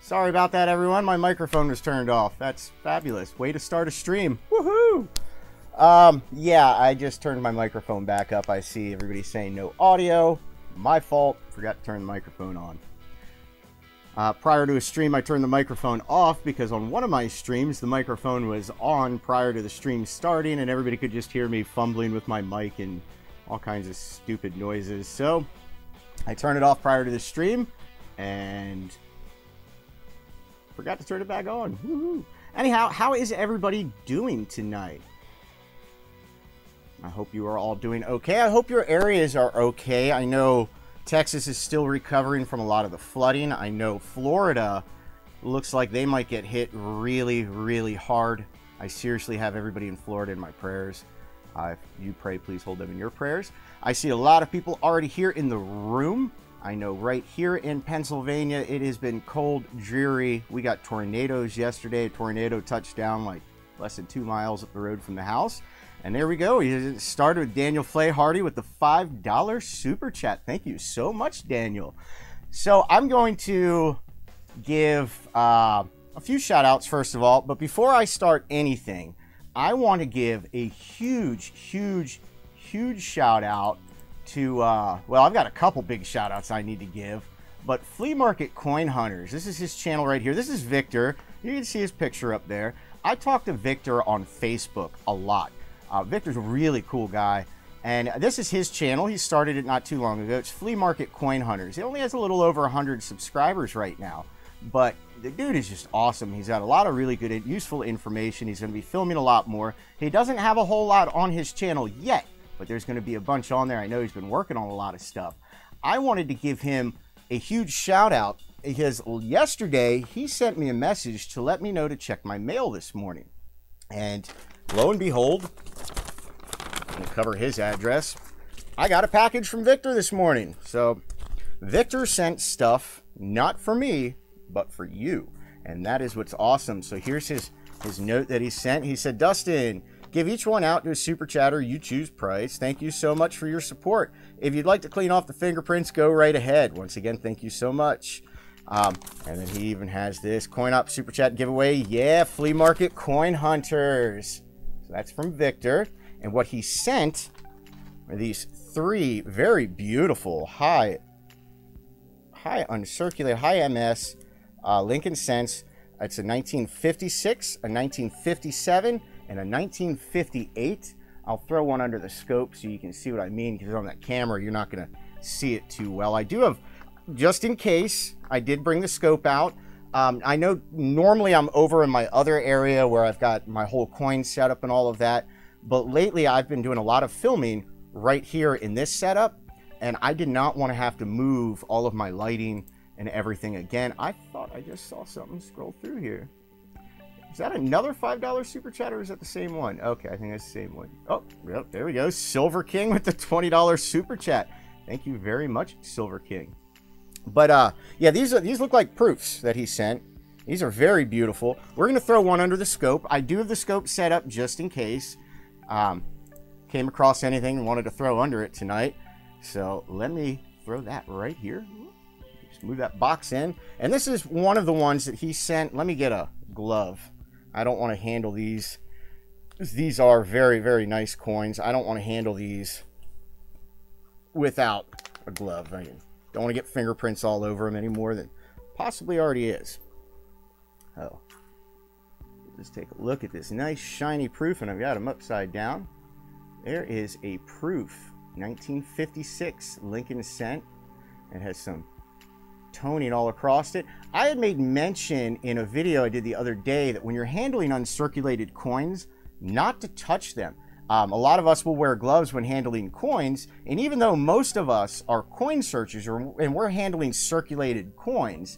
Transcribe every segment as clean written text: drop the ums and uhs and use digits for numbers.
Sorry about that, everyone. My microphone was turned off. That's fabulous. Way to start a stream. Woohoo! Yeah, I just turned my microphone back up. I see everybody saying no audio. My fault. Forgot to turn the microphone on. Prior to a stream, I turned the microphone off because on one of my streams, the microphone was on prior to the stream starting, and everybody could just hear me fumbling with my mic and all kinds of stupid noises. So I turned it off prior to the stream and forgot to turn it back on. Woohoo! Anyhow, how is everybody doing tonight? I hope you are all doing okay. I hope your areas are okay. I know Texas is still recovering from a lot of the flooding. I know Florida looks like they might get hit really, really hard. I seriously have everybody in Florida in my prayers. If you pray, please hold them in your prayers. I see a lot of people already here in the room. I know right here in Pennsylvania, it has been cold, dreary. We got tornadoes yesterday. A tornado touched down like less than 2 miles up the road from the house. And there we go. It started with Daniel Flay Hardy with the $5 super chat. Thank you so much, Daniel. So I'm going to give a few shout outs first of all. But before I start anything, I want to give a huge shout out to, well, I've got a couple big shout outs I need to give. But Flea Market Coin Hunters, this is his channel right here. This is Victor. You can see his picture up there. I talk to Victor on Facebook a lot. Victor's a really cool guy, and this is his channel. He started it not too long ago. It's Flea Market Coin Hunters. He only has a little over 100 subscribers right now, but the dude is just awesome. He's got a lot of really good and useful information. He's going to be filming a lot more. He doesn't have a whole lot on his channel yet, but there's going to be a bunch on there. I know he's been working on a lot of stuff. I wanted to give him a huge shout out because yesterday he sent me a message to let me know to check my mail this morning, and lo and behold, I'm gonna cover his address. I got a package from Victor this morning. So Victor sent stuff not for me, but for you. And that is what's awesome. So here's his note that he sent. He said, Dustin, give each one out to a super chatter you choose price. Thank you so much for your support. If you'd like to clean off the fingerprints, go right ahead. Once again, thank you so much. And then he even has this Coin Opp super chat giveaway. Yeah, Flea Market Coin Hunters. So that's from Victor. And what he sent are these 3 very beautiful high uncirculated, high MS Lincoln Cents. It's a 1956, a 1957, and a 1958. I'll throw one under the scope so you can see what I mean, because on that camera you're not going to see it too well. I do have, just in case, I did bring the scope out. I know normally I'm over in my other area where I've got my whole coin setup and all of that, but lately I've been doing a lot of filming right here in this setup, and I did not want to have to move all of my lighting and everything again. I thought I just saw something scroll through here. Is that another $5 super chat, or is that the same one? Okay, I think that's the same one. Oh, yep, there we go. Silver King with the $20 super chat. Thank you very much, Silver King. But yeah, these look like proofs that he sent. These are very beautiful. We're going to throw one under the scope. I do have the scope set up just in case. Came across anything and wanted to throw under it tonight. So let me throw that right here. Just move that box in. And this is one of the ones that he sent. Let me get a glove. I don't want to handle these. These are very, very nice coins. I don't want to handle these without a glove. I don't want to get fingerprints all over them any more than possibly already is. Oh. Let's take a look at this nice shiny proof, and I've got them upside down. There is a proof, 1956 Lincoln Cent. It has some toning all across it. I had made mention in a video I did the other day that when you're handling uncirculated coins, not to touch them. A lot of us will wear gloves when handling coins, and even though most of us are coin searchers and we're handling circulated coins,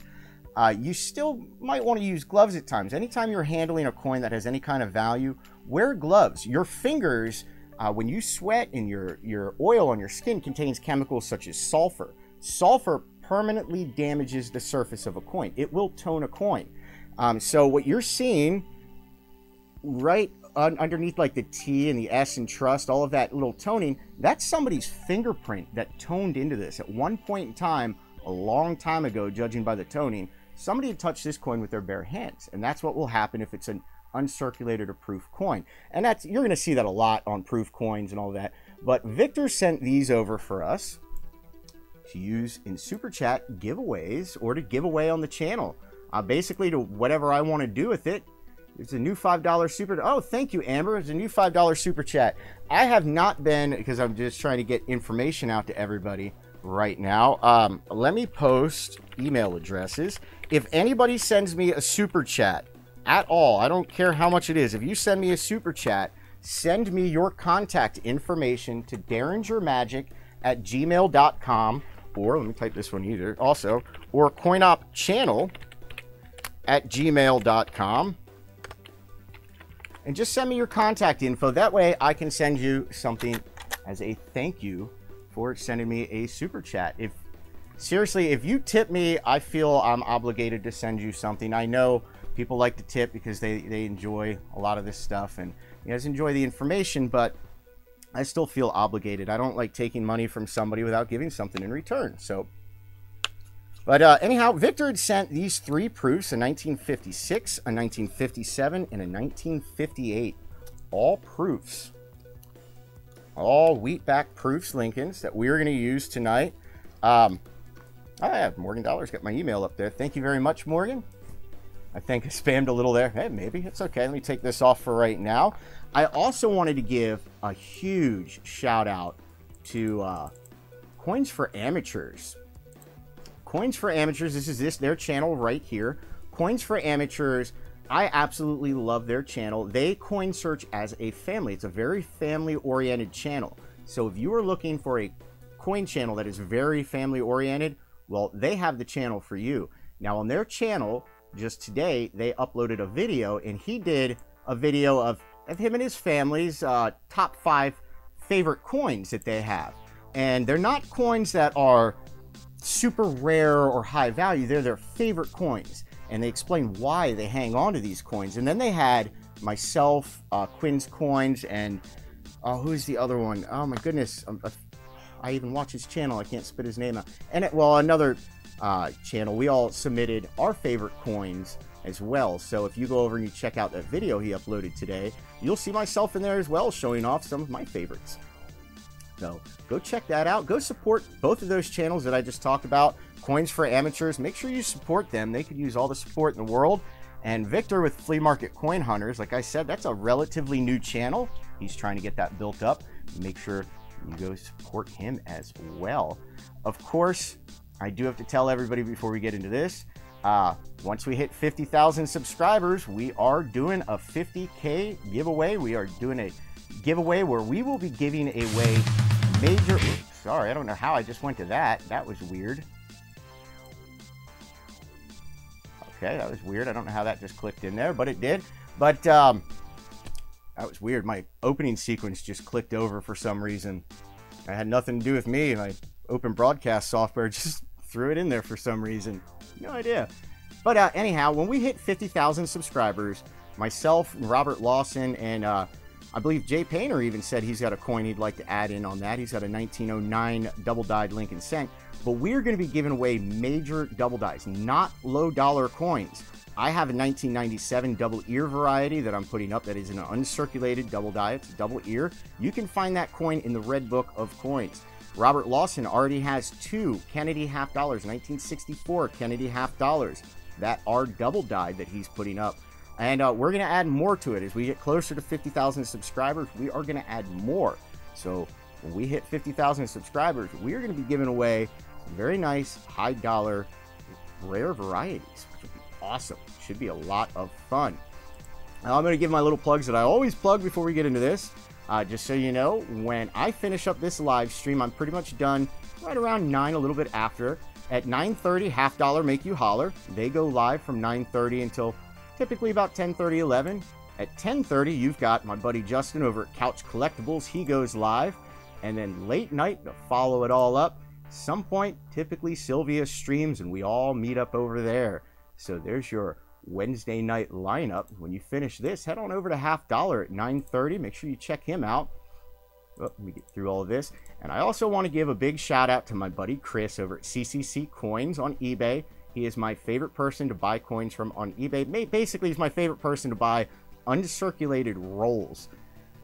you still might want to use gloves at times. Anytime you're handling a coin that has any kind of value, wear gloves. Your fingers, when you sweat and your oil on your skin contains chemicals such as sulfur. Sulfur permanently damages the surface of a coin. It will tone a coin. So what you're seeing right underneath like the T and the S and trust, all of that little toning, that's somebody's fingerprint that toned into this. At one point in time, a long time ago, judging by the toning, somebody had touched this coin with their bare hands. And that's what will happen if it's an uncirculated or proof coin. And that's, you're going to see that a lot on proof coins and all that. But Victor sent these over for us to use in Super Chat giveaways or to give away on the channel. Basically to whatever I want to do with it. It's a new $5 super. Oh, thank you, Amber. It's a new $5 super chat. I have not been, because I'm just trying to get information out to everybody right now. Let me post email addresses. If anybody sends me a super chat at all, I don't care how much it is. If you send me a super chat, send me your contact information to derringermagic@gmail.com, or let me type this one either also, or coinoppchannel@gmail.com. And just send me your contact info. That way I can send you something as a thank you for sending me a super chat. Seriously, if you tip me, I feel I'm obligated to send you something. I know people like to tip because they enjoy a lot of this stuff and you guys enjoy the information, but I still feel obligated. I don't like taking money from somebody without giving something in return. So, but anyhow, Victor had sent these 3 proofs, a 1956, a 1957, and a 1958. All proofs. All wheatback proofs, Lincolns, that we're going to use tonight. Oh, yeah, Morgan Dollar's got my email up there. Thank you very much, Morgan. I think I spammed a little there. Hey, maybe. It's okay. Let me take this off for right now. I also wanted to give a huge shout out to Coins for Amateurs. Coins for Amateurs, this is their channel right here. Coins for Amateurs, I absolutely love their channel. They coin search as a family. It's a very family-oriented channel. So if you are looking for a coin channel that is very family-oriented, well, they have the channel for you. Now, on their channel, just today, they uploaded a video, and he did a video of him and his family's top 5 favorite coins that they have. And they're not coins that are super rare or high value. They're their favorite coins, and they explain why they hang on to these coins. And then they had myself, Quinn's Coins, and who's the other one? Oh my goodness, I even watch his channel. I can't spit his name out. And another channel, we all submitted our favorite coins as well. So if you go over and you check out that video he uploaded today, you'll see myself in there as well, showing off some of my favorites. So go check that out. Go support both of those channels that I just talked about. Coins for Amateurs. Make sure you support them. They could use all the support in the world. And Victor with Flea Market Coin Hunters, like I said, that's a relatively new channel. He's trying to get that built up. Make sure you go support him as well. Of course, I do have to tell everybody before we get into this, once we hit 50,000 subscribers, we are doing a 50K giveaway. We are doing a giveaway where we will be giving away major... Oops, sorry, I don't know how I just went to that. That was weird. Okay, that was weird. I don't know how that just clicked in there, but it did. But that was weird. My opening sequence just clicked over for some reason. It had nothing to do with me. My open broadcast software just threw it in there for some reason. No idea. But anyhow, when we hit 50,000 subscribers, myself, Robert Lawson, and I believe Jay Painter even said he's got a coin he'd like to add in on that. He's got a 1909 double-dyed Lincoln Cent. But we're going to be giving away major double dyes, not low-dollar coins. I have a 1997 double ear variety that I'm putting up that is an uncirculated double die. It's a double ear. You can find that coin in the Red Book of Coins. Robert Lawson already has 2 Kennedy half dollars, 1964 Kennedy half dollars that are double dyed that he's putting up. And we're going to add more to it. As we get closer to 50,000 subscribers, we are going to add more. So when we hit 50,000 subscribers, we are going to be giving away some very nice, high dollar, rare varieties, which would be awesome. Should be a lot of fun. Now, I'm going to give my little plugs that I always plug before we get into this. Just so you know, when I finish up this live stream, I'm pretty much done right around 9, a little bit after. At 9:30, Half Dollar Make You Holler. They go live from 9:30 until typically about 10:30, 11. At 10:30, you've got my buddy Justin over at Couch Collectibles. He goes live. And then late night, to follow it all up, some point, typically Sylvia streams, and we all meet up over there. So there's your Wednesday night lineup. When you finish this, head on over to Half Dollar at 9:30. Make sure you check him out. Oh, let me get through all of this. And I also want to give a big shout out to my buddy Chris over at CCC Coins on eBay. He is my favorite person to buy coins from on eBay. Basically, he's my favorite person to buy uncirculated rolls.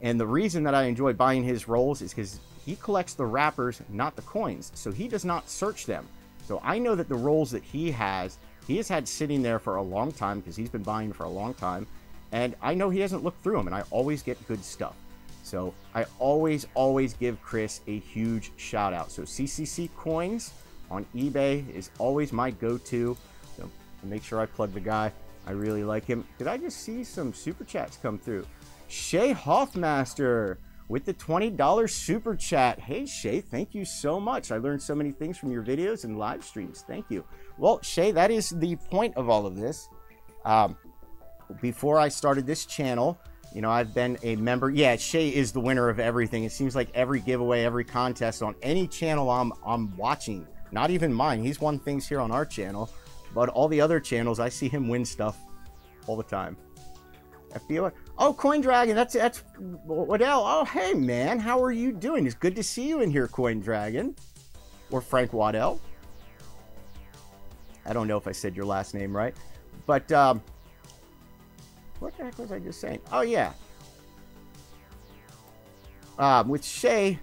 And the reason that I enjoy buying his rolls is because he collects the wrappers, not the coins. So he does not search them. So I know that the rolls that he has had sitting there for a long time because he's been buying for a long time. And I know he hasn't looked through them, and I always get good stuff. So I always give Chris a huge shout out. So CCC Coins on eBay is always my go-to. So make sure I plug the guy. I really like him. Did I just see some super chats come through? Shay Hoffmaster with the $20 super chat. Hey Shay, thank you so much. I learned so many things from your videos and live streams. Thank you. Well, Shay, that is the point of all of this. Before I started this channel, you know, I've been a member. Yeah, Shay is the winner of everything. It seems like every giveaway, every contest on any channel I'm watching, not even mine. He's won things here on our channel, but all the other channels, I see him win stuff all the time. FBI. Oh, Coin Dragon, that's Waddell. Oh, hey man, how are you doing? It's good to see you in here, Coin Dragon, or Frank Waddell. I don't know if I said your last name right, but what the heck was I just saying? Oh yeah, with Shay,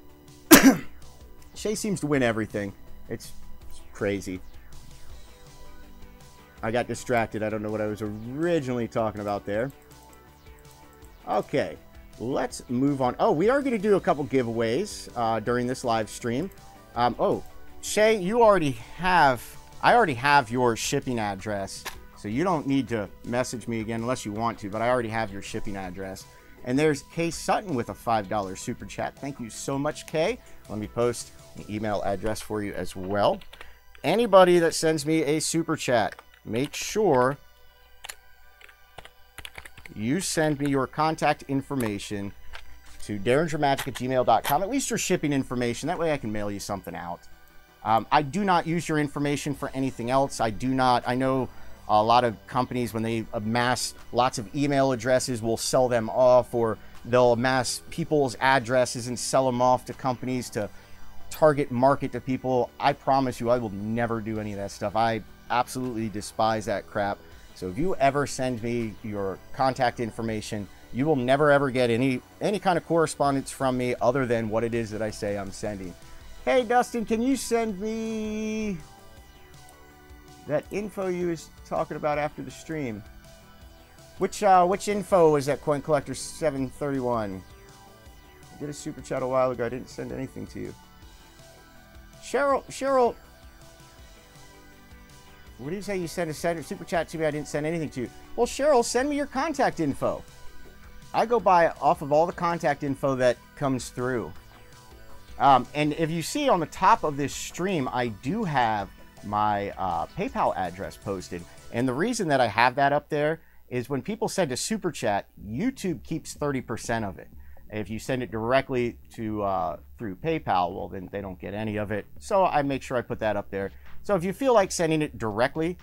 Shay seems to win everything. It's crazy. I got distracted. I don't know what I was originally talking about there. Okay, let's move on. Oh, we are going to do a couple giveaways during this live stream. Oh, Shay, I already have your shipping address, so you don't need to message me again unless you want to, but I already have your shipping address. And there's Kay Sutton with a $5 super chat. Thank you so much, Kay. Let me post an email address for you as well. Anybody that sends me a super chat, make sure you send me your contact information to derringermagic@gmail.com, at least your shipping information. That way I can mail you something out. I do not use your information for anything else. I know a lot of companies, when they amass lots of email addresses, will sell them off, or they'll amass people's addresses and sell them off to companies to target market to people. I promise you, I will never do any of that stuff. I absolutely despise that crap. So if you ever send me your contact information, you will never ever get any kind of correspondence from me other than what it is that I say I'm sending. Hey Dustin, can you send me that info you was talking about after the stream? Which info was that, Coin Collector 731? I did a super chat a while ago. I didn't send anything to you. Cheryl, what do you say? You sent a super chat to me. I didn't send anything to you. Well, Cheryl, send me your contact info. I go by off of all the contact info that comes through. And if you see on the top of this stream, I do have my PayPal address posted. And the reason that I have that up there is when people send a super chat, YouTube keeps 30% of it. If you send it directly to through PayPal, well, then they don't get any of it. So I make sure I put that up there. So if you feel like sending it directly,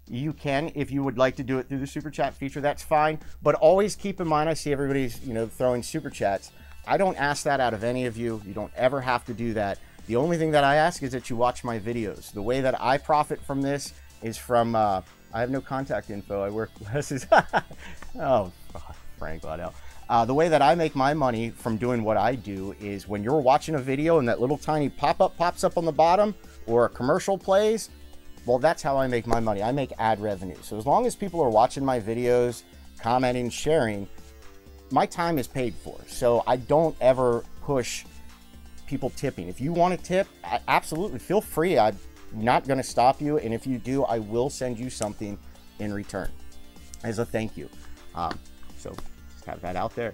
you can. If you would like to do it through the super chat feature, that's fine. But always keep in mind, I see everybody's, you know, throwing super chats. I don't ask that out of any of you. You don't ever have to do that. The only thing that I ask is that you watch my videos. The way that I profit from this is from, I have no contact info. I work less. Oh, Frank Waddell. The way that I make my money from doing what I do is when you're watching a video and that little tiny pop-up pops up on the bottom, or a commercial plays, well, that's how I make my money. I make ad revenue. So as long as people are watching my videos, commenting, sharing, my time is paid for. So I don't ever push people tipping. If you want to tip, absolutely feel free. I'm not going to stop you. And if you do, I will send you something in return as a thank you. So just have that out there.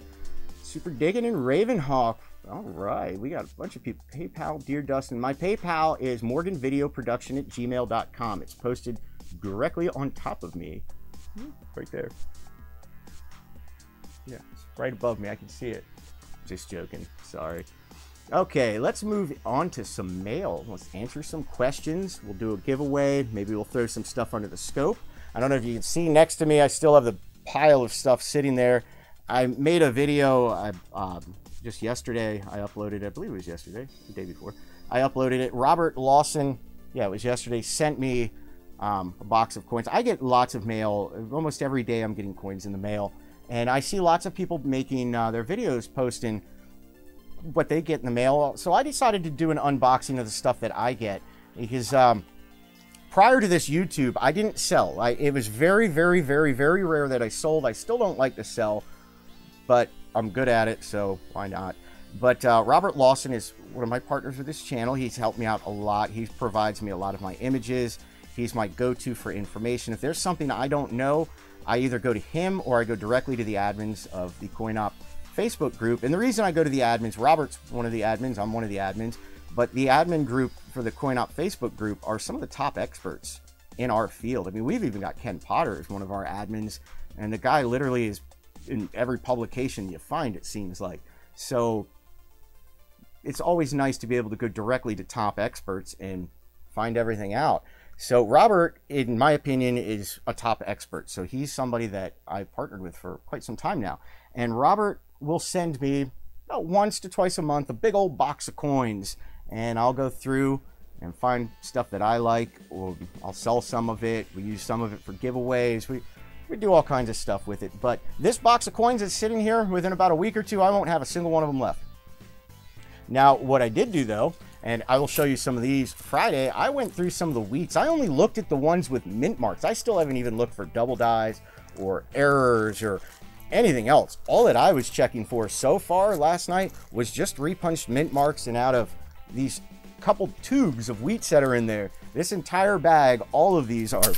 Super Diggin' and Ravenhawk. All right, we got a bunch of people. PayPal, Dear Dustin. My PayPal is morganvideoproduction@gmail.com. It's posted directly on top of me. Right there. Yeah, it's right above me. I can see it. Just joking. Sorry. Okay, let's move on to some mail. Let's answer some questions. We'll do a giveaway. Maybe we'll throw some stuff under the scope. I don't know if you can see next to me, I still have the pile of stuff sitting there. I made a video just yesterday. I uploaded it. I believe it was yesterday, the day before. I uploaded it. Robert Lawson, yeah, it was yesterday, sent me a box of coins. I get lots of mail. Almost every day I'm getting coins in the mail. And I see lots of people making their videos, posting what they get in the mail. So I decided to do an unboxing of the stuff that I get. Because prior to this YouTube, I didn't sell. It was very, very, very, very rare that I sold. I still don't like to sell, but I'm good at it, so why not? But Robert Lawson is one of my partners with this channel. He's helped me out a lot. He provides me a lot of my images. He's my go-to for information. If there's something I don't know, I either go to him or I go directly to the admins of the Coin Opp Facebook group. And the reason I go to the admins, Robert's one of the admins, I'm one of the admins, but the admin group for the Coin Opp Facebook group are some of the top experts in our field. I mean, we've even got Ken Potter as one of our admins, and the guy literally is in every publication you find, it seems like. So it's always nice to be able to go directly to top experts and find everything out. So Robert, in my opinion, is a top expert. So he's somebody that I've partnered with for quite some time now. And Robert will send me about once to twice a month a big old box of coins. And I'll go through and find stuff that I like. Or I'll sell some of it. We use some of it for giveaways. We do all kinds of stuff with it. But this box of coins that's sitting here, within about a week or two, I won't have a single one of them left. Now, what I did do, though, and I will show you some of these Friday, I went through some of the wheats. I only looked at the ones with mint marks. I still haven't even looked for double dies or errors or anything else. All that I was checking for so far last night was just repunched mint marks, and out of these couple tubes of wheats that are in there, this entire bag, all of these are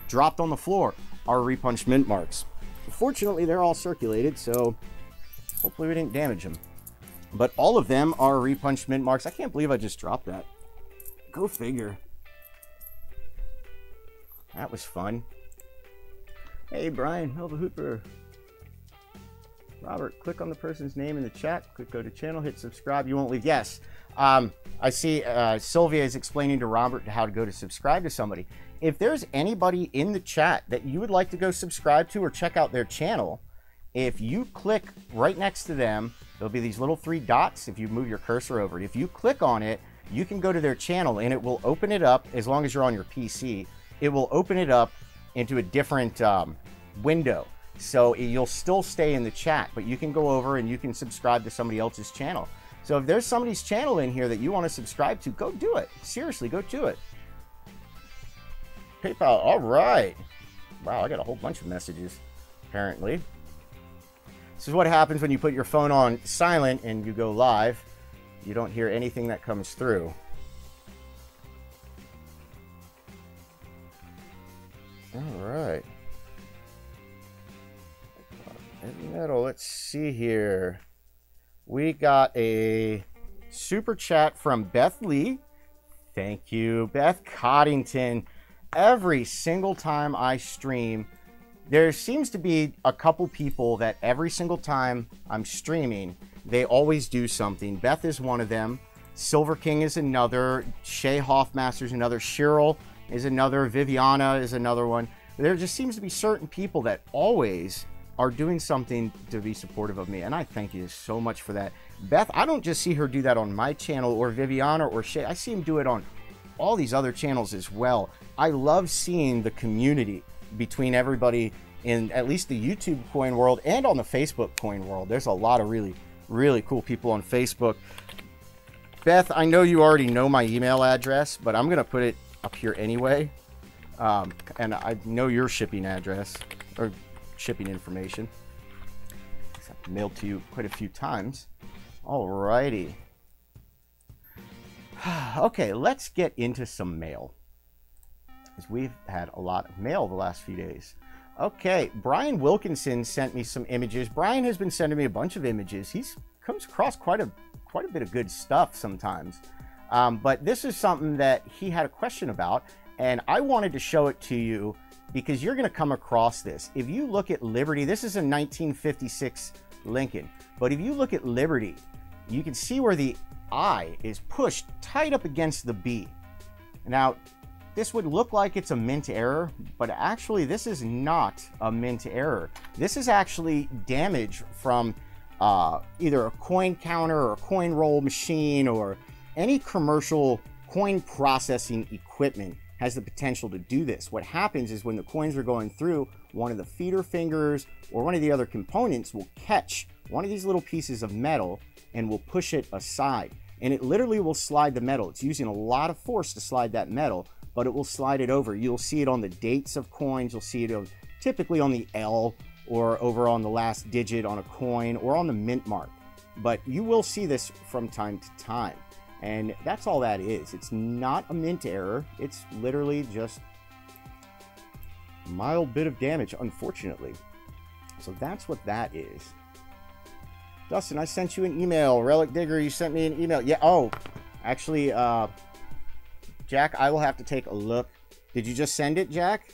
dropped on the floor, are repunched mint marks. Fortunately, they're all circulated, so hopefully we didn't damage them. But all of them are repunched mint marks. I can't believe I just dropped that. Go figure. That was fun. Hey, Brian, Melva Hooper. Robert, click on the person's name in the chat. Click, go to channel, hit subscribe. You won't leave. Yes. I see Sylvia is explaining to Robert how to go to subscribe to somebody. If there's anybody in the chat that you would like to go subscribe to or check out their channel, if you click right next to them, there'll be these little 3 dots if you move your cursor over it. If you click on it, you can go to their channel and it will open it up, as long as you're on your PC, it will open it up into a different window. So you'll still stay in the chat, but you can go over and you can subscribe to somebody else's channel. So if there's somebody's channel in here that you want to subscribe to, go do it. Seriously, go do it. PayPal, all right. Wow, I got a whole bunch of messages, apparently. This is what happens when you put your phone on silent and you go live. You don't hear anything that comes through. All right. Heavy metal, let's see here. We got a super chat from Beth Lee. Thank you, Beth Coddington. Every single time I stream, there seems to be a couple people that every single time I'm streaming, they always do something. Beth is one of them. Silver King is another. Shay Hoffmaster is another. Cheryl is another. Viviana is another one. There just seems to be certain people that always are doing something to be supportive of me, and I thank you so much for that. Beth, I don't just see her do that on my channel or Viviana or Shay. I see him do it on all these other channels as well. I love seeing the community between everybody in at least the YouTube coin world and on the Facebook coin world. There's a lot of really, really cool people on Facebook. Beth, I know you already know my email address, but I'm going to put it up here anyway. And I know your shipping address or shipping information. I've mailed to you quite a few times. Alrighty. Okay, let's get into some mail, because we've had a lot of mail the last few days. Okay, Brian Wilkinson sent me some images. Brian has been sending me a bunch of images. He comes across quite a bit of good stuff sometimes. But this is something that he had a question about, and I wanted to show it to you because you're going to come across this. If you look at Liberty, this is a 1956 Lincoln, but if you look at Liberty, you can see where the I is pushed tight up against the B. Now, this would look like it's a mint error, but actually this is not a mint error. This is actually damage from either a coin counter or a coin roll machine or any commercial coin processing equipment has the potential to do this. What happens is when the coins are going through, one of the feeder fingers or one of the other components will catch one of these little pieces of metal and will push it aside. And it literally will slide the metal. It's using a lot of force to slide that metal, but it will slide it over. You'll see it on the dates of coins. You'll see it typically on the L or over on the last digit on a coin or on the mint mark. But you will see this from time to time. And that's all that is. It's not a mint error. It's literally just a mild bit of damage, unfortunately. So that's what that is. Dustin, I sent you an email. Relic Digger, you sent me an email. Yeah, oh, actually, Jack, I will have to take a look. Did you just send it, Jack?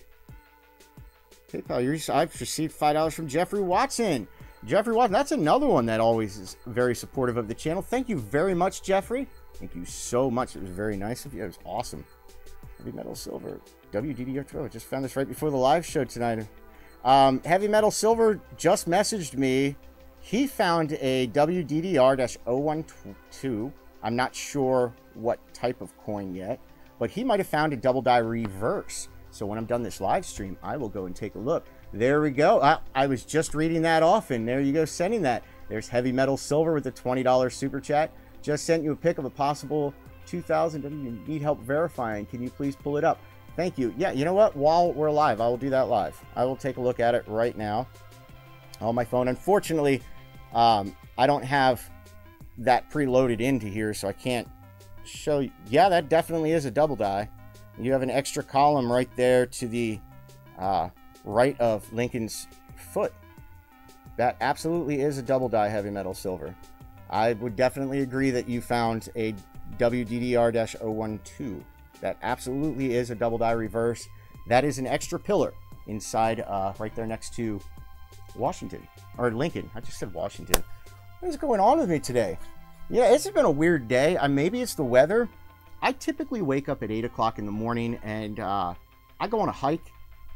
PayPal, I've received $5 from Jeffrey Watson. Jeffrey Watson, that's another one that always is very supportive of the channel. Thank you very much, Jeffrey. Thank you so much. It was very nice of you. It was awesome. Heavy Metal Silver, WDDR12. I just found this right before the live show tonight. Heavy Metal Silver just messaged me. He found a WDDR-012. I'm not sure what type of coin yet, but he might have found a double die reverse. So when I'm done this live stream, I will go and take a look. There we go. I was just reading that off, and there you go, sending that. There's Heavy Metal Silver with a $20 super chat. Just sent you a pic of a possible 2000. You need help verifying. Can you please pull it up? Thank you. Yeah, you know what? While we're live, I will do that live. I will take a look at it right now on my phone. Unfortunately, I don't have that preloaded into here, so I can't show you. Yeah, that definitely is a double die. You have an extra column right there to the right of Lincoln's foot. That absolutely is a double die Heavy Metal Silver. I would definitely agree that you found a WDDR-012. That absolutely is a double die reverse. That is an extra pillar inside right there next to Washington. Or Lincoln. I just said Washington. What is going on with me today? Yeah, it's been a weird day. Maybe it's the weather. I typically wake up at 8 o'clock in the morning and I go on a hike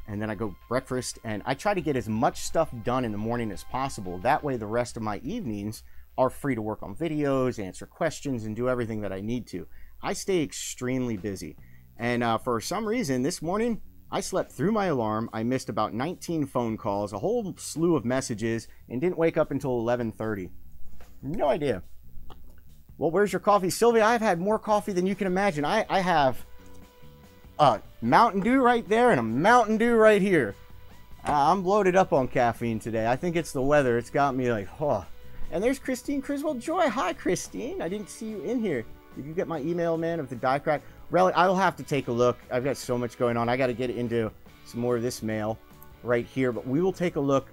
and then I go breakfast and I try to get as much stuff done in the morning as possible. That way the rest of my evenings are free to work on videos, answer questions, and do everything that I need to. I stay extremely busy. And for some reason, this morning, I slept through my alarm. I missed about 19 phone calls, a whole slew of messages, and didn't wake up until 11:30. No idea. Well, where's your coffee? Sylvia, I've had more coffee than you can imagine. I have a Mountain Dew right there and a Mountain Dew right here. I'm loaded up on caffeine today. I think it's the weather. It's got me like, oh. And there's Christine Criswell Joy. Hi, Christine. I didn't see you in here. Did you get my email, man, of the die crack? Relic, I'll have to take a look. I've got so much going on. I got to get into some more of this mail right here. But we will take a look,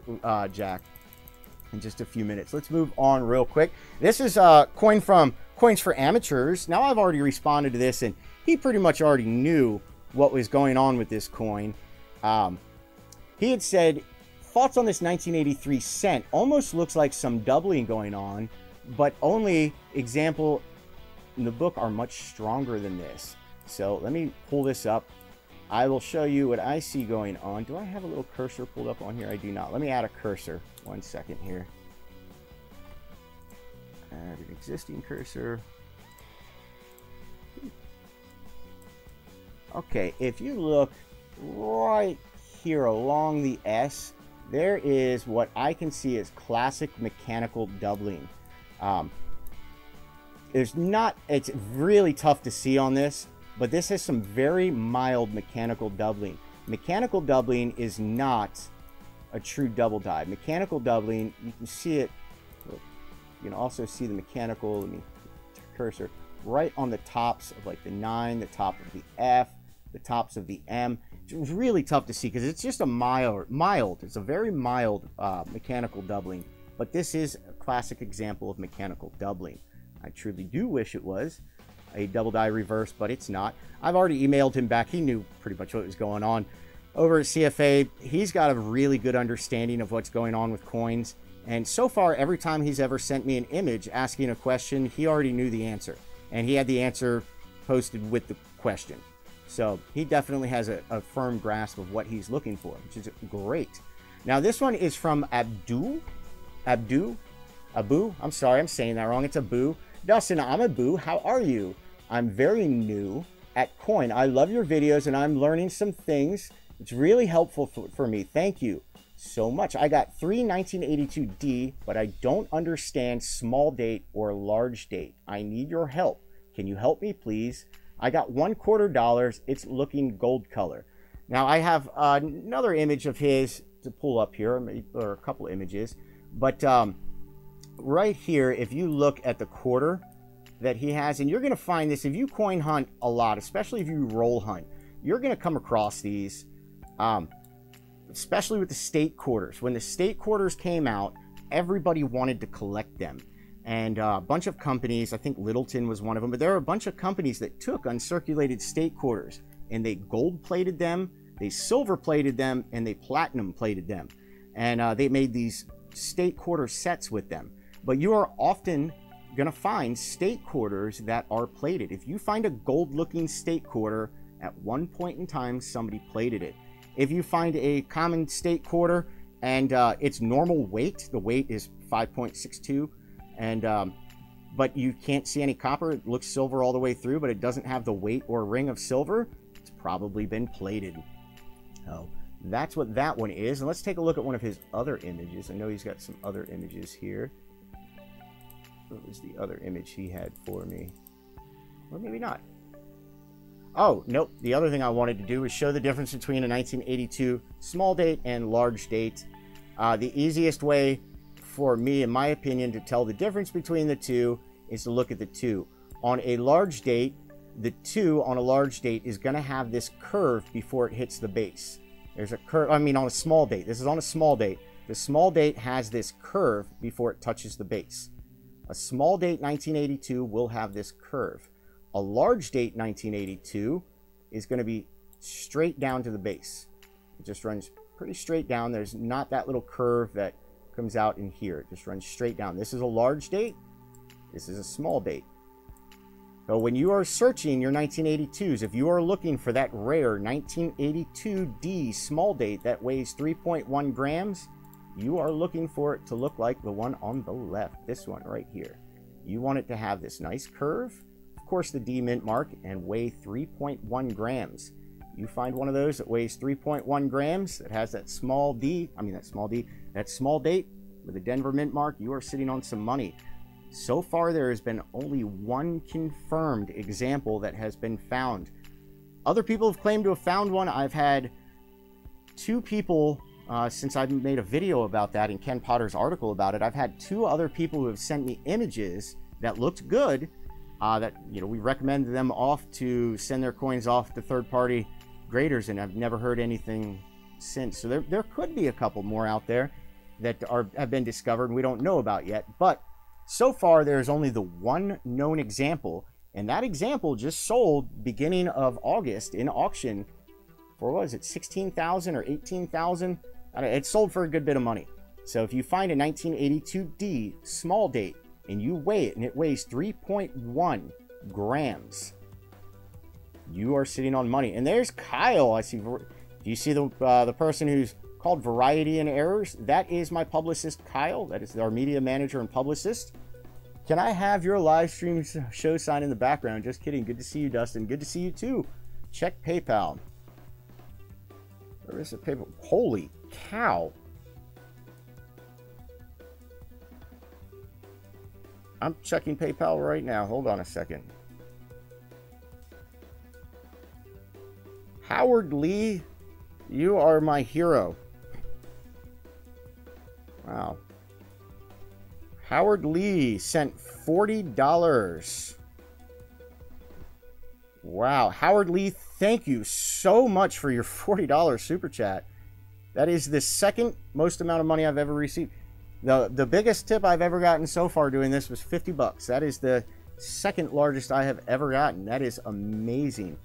Jack, in just a few minutes. Let's move on real quick. This is a coin from Coins for Amateurs. Now, I've already responded to this, and he pretty much already knew what was going on with this coin. He had said, thoughts on this 1983 cent? Almost looks like some doubling going on, but only example in the book are much stronger than this. So let me pull this up. I will show you what I see going on. Do I have a little cursor pulled up on here? I do not. Let me add a cursor. 1 second here. Add an existing cursor. Okay, if you look right here along the S, there is what I can see as classic mechanical doubling. It's really tough to see on this, but this has some very mild mechanical doubling. Mechanical doubling is not a true double die. Mechanical doubling, you can see it, you can also see the mechanical, let me cursor, right on the tops of like the 9, the top of the F, the tops of the M. It's really tough to see because it's just a mild, it's a very mild mechanical doubling, but this is a classic example of mechanical doubling. I truly do wish it was a double die reverse, but it's not. I've already emailed him back. He knew pretty much what was going on. Over at CFA, he's got a really good understanding of what's going on with coins. And so far, every time he's ever sent me an image asking a question, he already knew the answer. And he had the answer posted with the question. So he definitely has a firm grasp of what he's looking for, which is great. Now, this one is from Abu. I'm sorry, I'm saying that wrong. It's Abu. Dustin, I'm Abu. How are you? I'm very new. at Coin. I love your videos and I'm learning some things. It's really helpful for me. Thank you so much. I got 3 1982D, but I don't understand small date or large date. I need your help. Can you help me, please? I got $0.25. It's looking gold color. Now I have another image of his to pull up here, or a couple images, but right here, if you look at the quarter that he has, and you're going to find this if you coin hunt a lot, especially if you roll hunt, you're going to come across these, especially with the state quarters. When the state quarters came out, everybody wanted to collect them, and a bunch of companies, I think Littleton was one of them, but there are a bunch of companies that took uncirculated state quarters and they gold plated them, they silver plated them, and they platinum plated them, and they made these state quarter sets with them. But you are often going to find state quarters that are plated. If you find a gold looking state quarter, at one point in time somebody plated it. If you find a common state quarter and it's normal weight, the weight is 5.62, and but you can't see any copper, it looks silver all the way through, but it doesn't have the weight or ring of silver, it's probably been plated. So that's what that one is. And let's take a look at one of his other images. I know he's got some other images here. What was the other image he had for me? Or maybe not. Oh, nope. The other thing I wanted to do was show the difference between a 1982 small date and large date. The easiest way for me, in my opinion, to tell the difference between the two is to look at the 2. On a large date, the 2 on a large date is going to have this curve before it hits the base. There's a curve, I mean on a small date. This is on a small date. The small date has this curve before it touches the base. A small date 1982 will have this curve. A large date 1982 is going to be straight down to the base. It just runs pretty straight down. There's not that little curve that comes out in here. It just runs straight down. This is a large date. This is a small date. So when you are searching your 1982s, if you are looking for that rare 1982D small date that weighs 3.1 grams, you are looking for it to look like the one on the left, this one right here. You want it to have this nice curve, of course the D mint mark, and weigh 3.1 grams. You find one of those that weighs 3.1 grams, that has that small date with a Denver mint mark, you are sitting on some money. So far, there has been only one confirmed example that has been found. Other people have claimed to have found one. I've had 2 people, since I've made a video about that in Ken Potter's article about it, I've had 2 other people who have sent me images that looked good, that, you know, we recommended them off to send their coins off to third-party graders, and I've never heard anything since. So there could be a couple more out there that have been discovered and we don't know about yet, but so far, there's only the one known example, and that example just sold beginning of August in auction for, what is it, 16,000 or 18,000? It sold for a good bit of money. So if you find a 1982D small date and you weigh it and it weighs 3.1 grams, you are sitting on money. And there's Kyle. I see. Do you see the person who's called Variety and Errors? That is my publicist, Kyle. That is our media manager and publicist. Can I have your live stream show sign in the background? Just kidding. Good to see you, Dustin. Good to see you too. Check PayPal. Where is the PayPal? Holy cow. I'm checking PayPal right now. Hold on a second. Howard Lee, you are my hero. Wow. Howard Lee sent $40. Wow. Howard Lee, thank you so much for your $40 super chat. That is the second most amount of money I've ever received. The biggest tip I've ever gotten so far doing this was $50. That is the second largest I have ever gotten. That is amazing.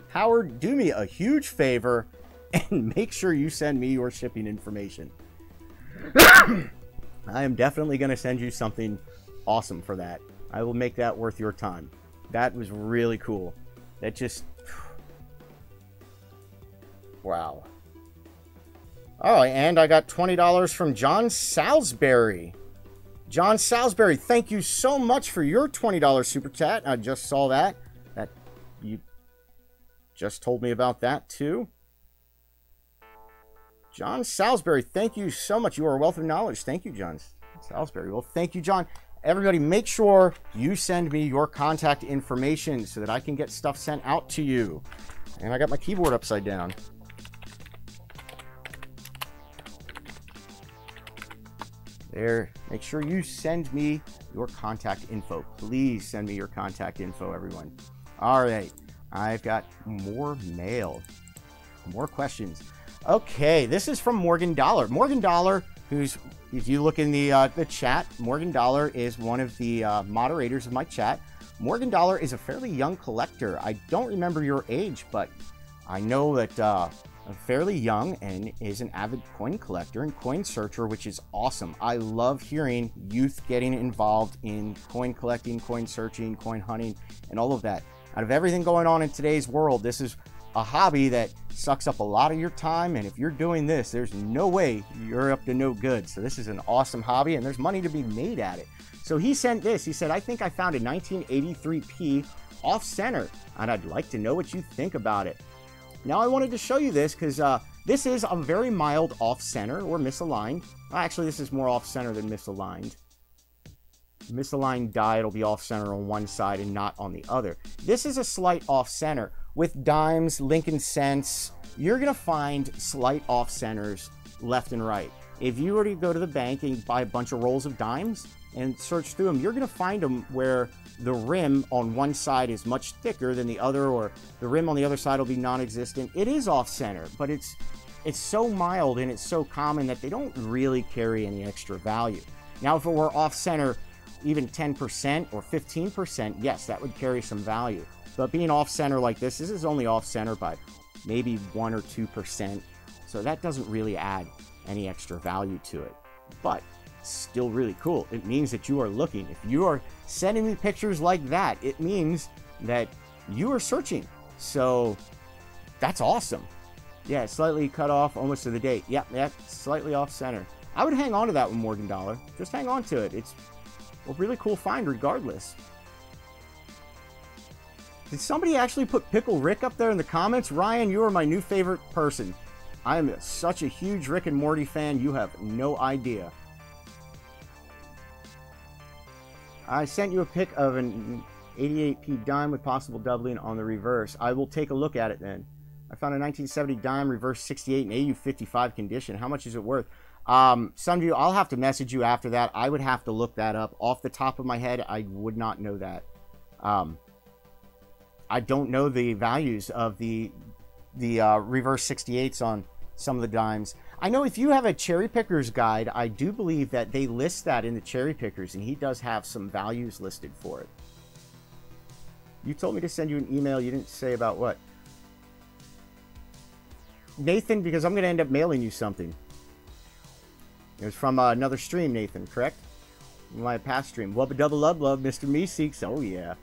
Howard, do me a huge favor and make sure you send me your shipping information. I am definitely going to send you something awesome for that. I will make that worth your time. That was really cool. That just... wow. Oh, and I got $20 from John Salisbury. John Salisbury, thank you so much for your $20 super chat. I just saw that. You just told me about that too. John Salisbury, thank you so much. You are a wealth of knowledge. Thank you, John Salisbury. Well, thank you, John. Everybody, make sure you send me your contact information so that I can get stuff sent out to you. And I got my keyboard upside down. There, make sure you send me your contact info. Please send me your contact info, everyone. All right, I've got more mail, more questions. Okay, this is from Morgan Dollar. Morgan Dollar, who's, if you look in the chat, Morgan Dollar is one of the moderators of my chat. Morgan Dollar is a fairly young collector. I don't remember your age, but I know that fairly young and is an avid coin collector and coin searcher, which is awesome. I love hearing youth getting involved in coin collecting, coin searching, coin hunting, and all of that. Out of everything going on in today's world, this is a hobby that sucks up a lot of your time, and if you're doing this, there's no way you're up to no good. So this is an awesome hobby, and there's money to be made at it. So he sent this. He said, I think I found a 1983p off center, and I'd like to know what you think about it. Now, I wanted to show you this because this is a very mild off-center or misaligned. Actually, this is more off-center than misaligned. Misaligned die, it'll be off-center on one side and not on the other. This is a slight off-center. With dimes, Lincoln cents, you're going to find slight off-centers left and right. If you were to go to the bank and buy a bunch of rolls of dimes and search through them, you're going to find them where the rim on one side is much thicker than the other, or the rim on the other side will be non-existent. It is off-center, but it's so mild and it's so common that they don't really carry any extra value. Now, if it were off-center even 10% or 15%, yes, that would carry some value. But being off-center like this is only off-center by maybe 1 or 2%, so that doesn't really add any extra value to it. But still really cool. It means that you are looking. If you are sending me pictures like that, it means that you are searching. So that's awesome. Yeah, slightly cut off almost to the date. Yeah, slightly off center. I would hang on to that one, Morgan Dollar. Just hang on to it. It's a really cool find regardless. Did somebody actually put Pickle Rick up there in the comments? Ryan, you are my new favorite person. I am such a huge Rick and Morty fan, you have no idea. I sent you a pic of an 88p dime with possible doubling on the reverse. I will take a look at it then. I found a 1970 dime, reverse 68 in AU55 condition. How much is it worth? Some of you, I'll have to message you after that. I would have to look that up. Off the top of my head, I would not know that. I don't know the values of the reverse 68s on some of the dimes. I know if you have a cherry picker's guide, I do believe that they list that in the cherry pickers, and he does have some values listed for it. You told me to send you an email. You didn't say about what? Nathan, because I'm going to end up mailing you something. It was from another stream, Nathan, correct? My past stream. Wubba double love, Mr. Meeseeks. Oh, yeah.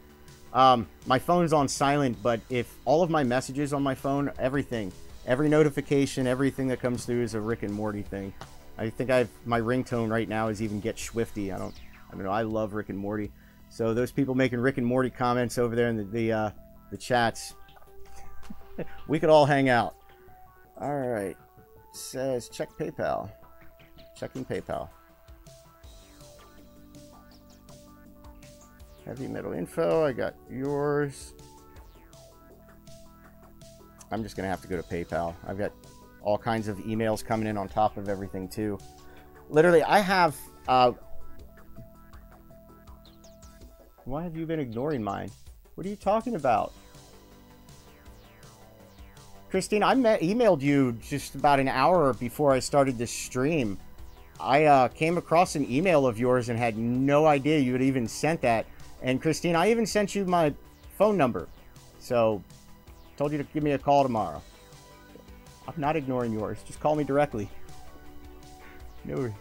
My phone's on silent, but if all of my messages on my phone, everything, every notification, everything that comes through is a Rick and Morty thing. I think my ringtone right now is even Get Swifty. I don't know. I love Rick and Morty. So those people making Rick and Morty comments over there in the chats, we could all hang out. All right. It says check PayPal. Checking PayPal. Heavy metal info. I got yours. I'm just going to have to go to PayPal. I've got all kinds of emails coming in on top of everything, too. Literally, I have... Why have you been ignoring mine? What are you talking about? Christine, I emailed you just about an hour before I started this stream. I came across an email of yours and had no idea you had even sent that. And Christine, I even sent you my phone number. So, told you to give me a call tomorrow. I'm not ignoring yours. Just call me directly. No.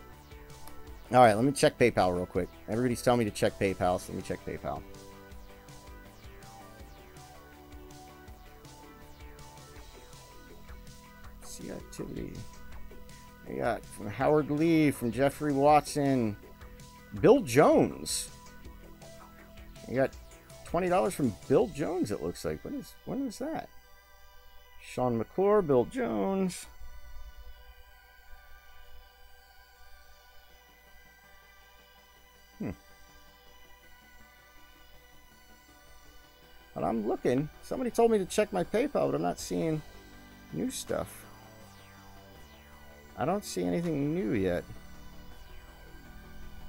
All right, let me check PayPal real quick. Everybody's telling me to check PayPal, so let me check PayPal. See activity. I got from Howard Lee, from Jeffrey Watson, Bill Jones. You got $20 from Bill Jones, it looks like. When was that? Sean McClure, Bill Jones. But I'm looking. Somebody told me to check my PayPal, but I'm not seeing new stuff. I don't see anything new yet.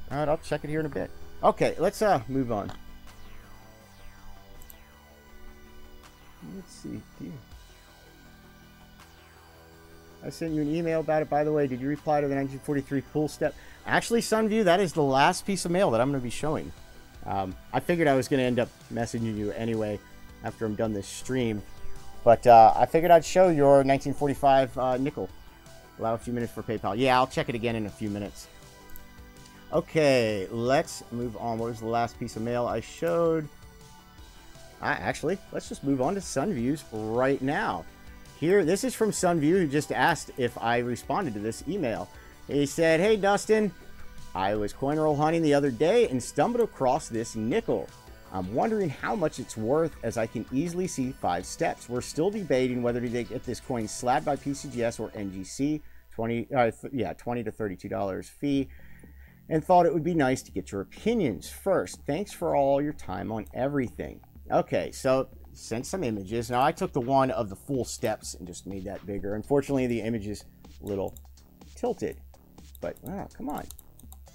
All right, I'll check it here in a bit. Okay, let's move on. Let's see. I sent you an email about it, by the way. Did you reply to the 1943 pool step? Actually, Sunview, that is the last piece of mail that I'm going to be showing. I figured I was going to end up messaging you anyway after I'm done this stream. But I figured I'd show your 1945 nickel. Allow a few minutes for PayPal. Yeah, I'll check it again in a few minutes. Okay, let's move on. What was the last piece of mail I showed? Actually, let's just move on to Sunviews right now. Here, this is from Sunview, who just asked if I responded to this email. He said, "Hey, Dustin, I was coin roll hunting the other day and stumbled across this nickel. I'm wondering how much it's worth, as I can easily see 5 steps. We're still debating whether to get this coin slabbed by PCGS or NGC, $20 to $32 fee, and thought it would be nice to get your opinions. First, thanks for all your time on everything." Okay, so sent some images. Now, I took the one of the full steps and just made that bigger. Unfortunately, the image is a little tilted. But, wow, come on.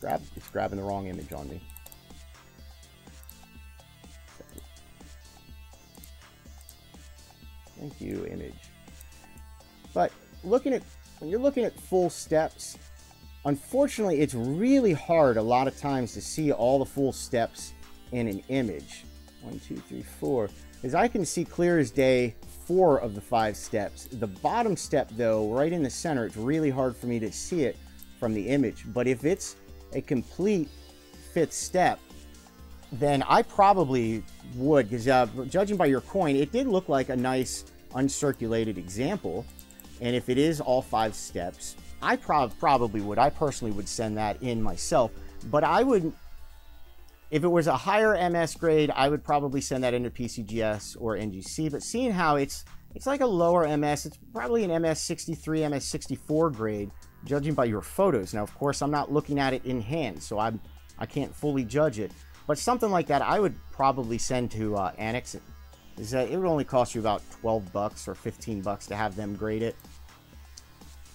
It's grabbing the wrong image on me. Thank you, image. But when you're looking at full steps, unfortunately, it's really hard a lot of times to see all the full steps in an image. 1, 2, 3, 4. As I can see clear as day, 4 of the 5 steps. The bottom step, though, right in the center, it's really hard for me to see it from the image. But if it's a complete 5th step, then I probably would, because judging by your coin, it did look like a nice uncirculated example. And if it is all 5 steps, I probably would. I personally would send that in myself. But I would, if it was a higher MS grade, I would probably send that into PCGS or NGC. But seeing how it's like a lower MS, it's probably an MS63, MS64 grade, judging by your photos. Now, of course, I'm not looking at it in hand, so I can't fully judge it. But something like that, I would probably send to Annex. It would only cost you about $12 or $15 to have them grade it.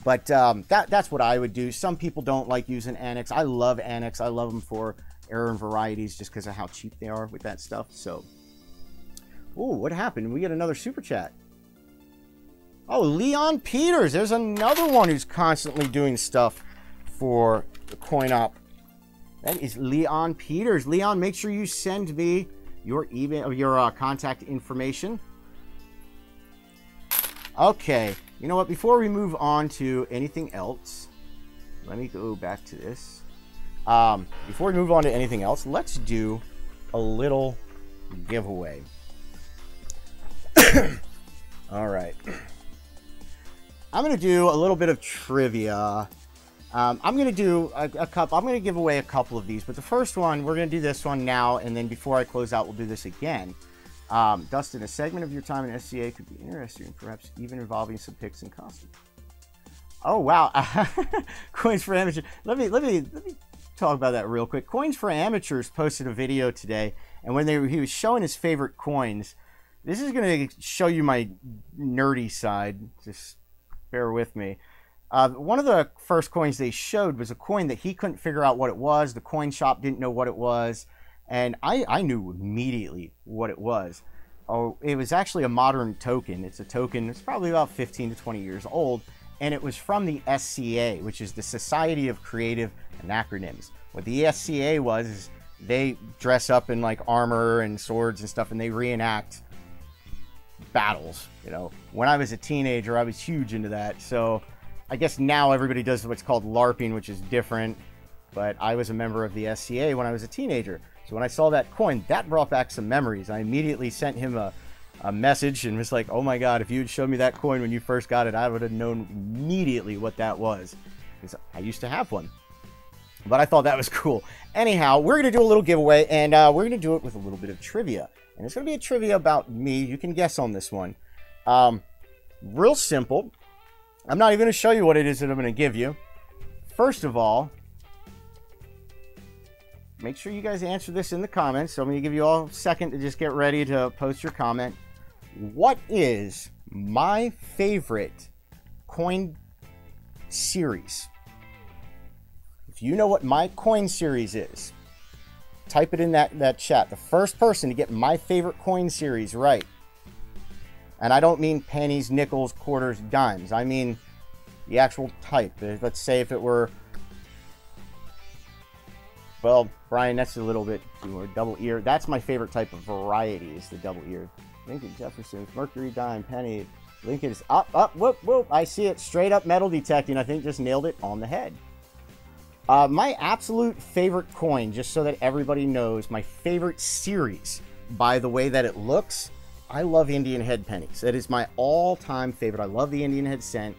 But that's what I would do. Some people don't like using Annex. I love Annex. I love them for error and varieties just because of how cheap they are with that stuff. So, ooh, what happened? We get another super chat. Oh, Leon Peters. There's another one who's constantly doing stuff for the Coin Opp. That is Leon Peters. Leon, make sure you send me your email, your contact information. Okay. You know what? Before we move on to anything else, let me go back to this. Before we move on to anything else, let's do a little giveaway. All right. I'm going to do a little bit of trivia. I'm going to do a couple. I'm going to give away a couple of these, but the first one, we're going to do this one now, and then before I close out, we'll do this again. Dustin, a segment of your time in SCA could be interesting, perhaps even involving some picks and costumes. Oh, wow. Coins for Amateurs. Let me talk about that real quick. Coins for Amateurs posted a video today, and when he was showing his favorite coins, this is going to show you my nerdy side. Just bear with me. One of the first coins they showed was a coin that he couldn't figure out what it was. The coin shop didn't know what it was. And I knew immediately what it was. Oh, it was actually a modern token. It's a token. It's probably about 15 to 20 years old. And it was from the SCA, which is the Society of Creative Anacronyms. What the SCA was is they dress up in like armor and swords and stuff, and they reenact battles. You know, when I was a teenager, I was huge into that. So I guess now everybody does what's called LARPing, which is different. But I was a member of the SCA when I was a teenager. So when I saw that coin, that brought back some memories. I immediately sent him a message and was like, oh my God, if you had showed me that coin when you first got it, I would have known immediately what that was. Because I used to have one. But I thought that was cool. Anyhow, we're going to do a little giveaway, and we're going to do it with a little bit of trivia. And it's going to be a trivia about me. You can guess on this one. Real simple. I'm not even going to show you what it is that I'm going to give you. First of all, make sure you guys answer this in the comments. So I'm going to give you all a second to just get ready to post your comment. What is my favorite coin series? If you know what my coin series is, type it in that chat. The first person to get my favorite coin series right. And I don't mean pennies, nickels, quarters, dimes. I mean the actual type. Let's say if it were, well, Brian, that's a little bit more double ear. That's my favorite type of variety, is the double ear. Lincoln, Jefferson, Mercury, dime, penny. Lincoln's up, whoop, whoop. I see it. Straight up metal detecting. I think just nailed it on the head. My absolute favorite coin, just so that everybody knows, my favorite series, by the way that it looks, I love Indian head pennies. That is my all-time favorite. I love the Indian head cent.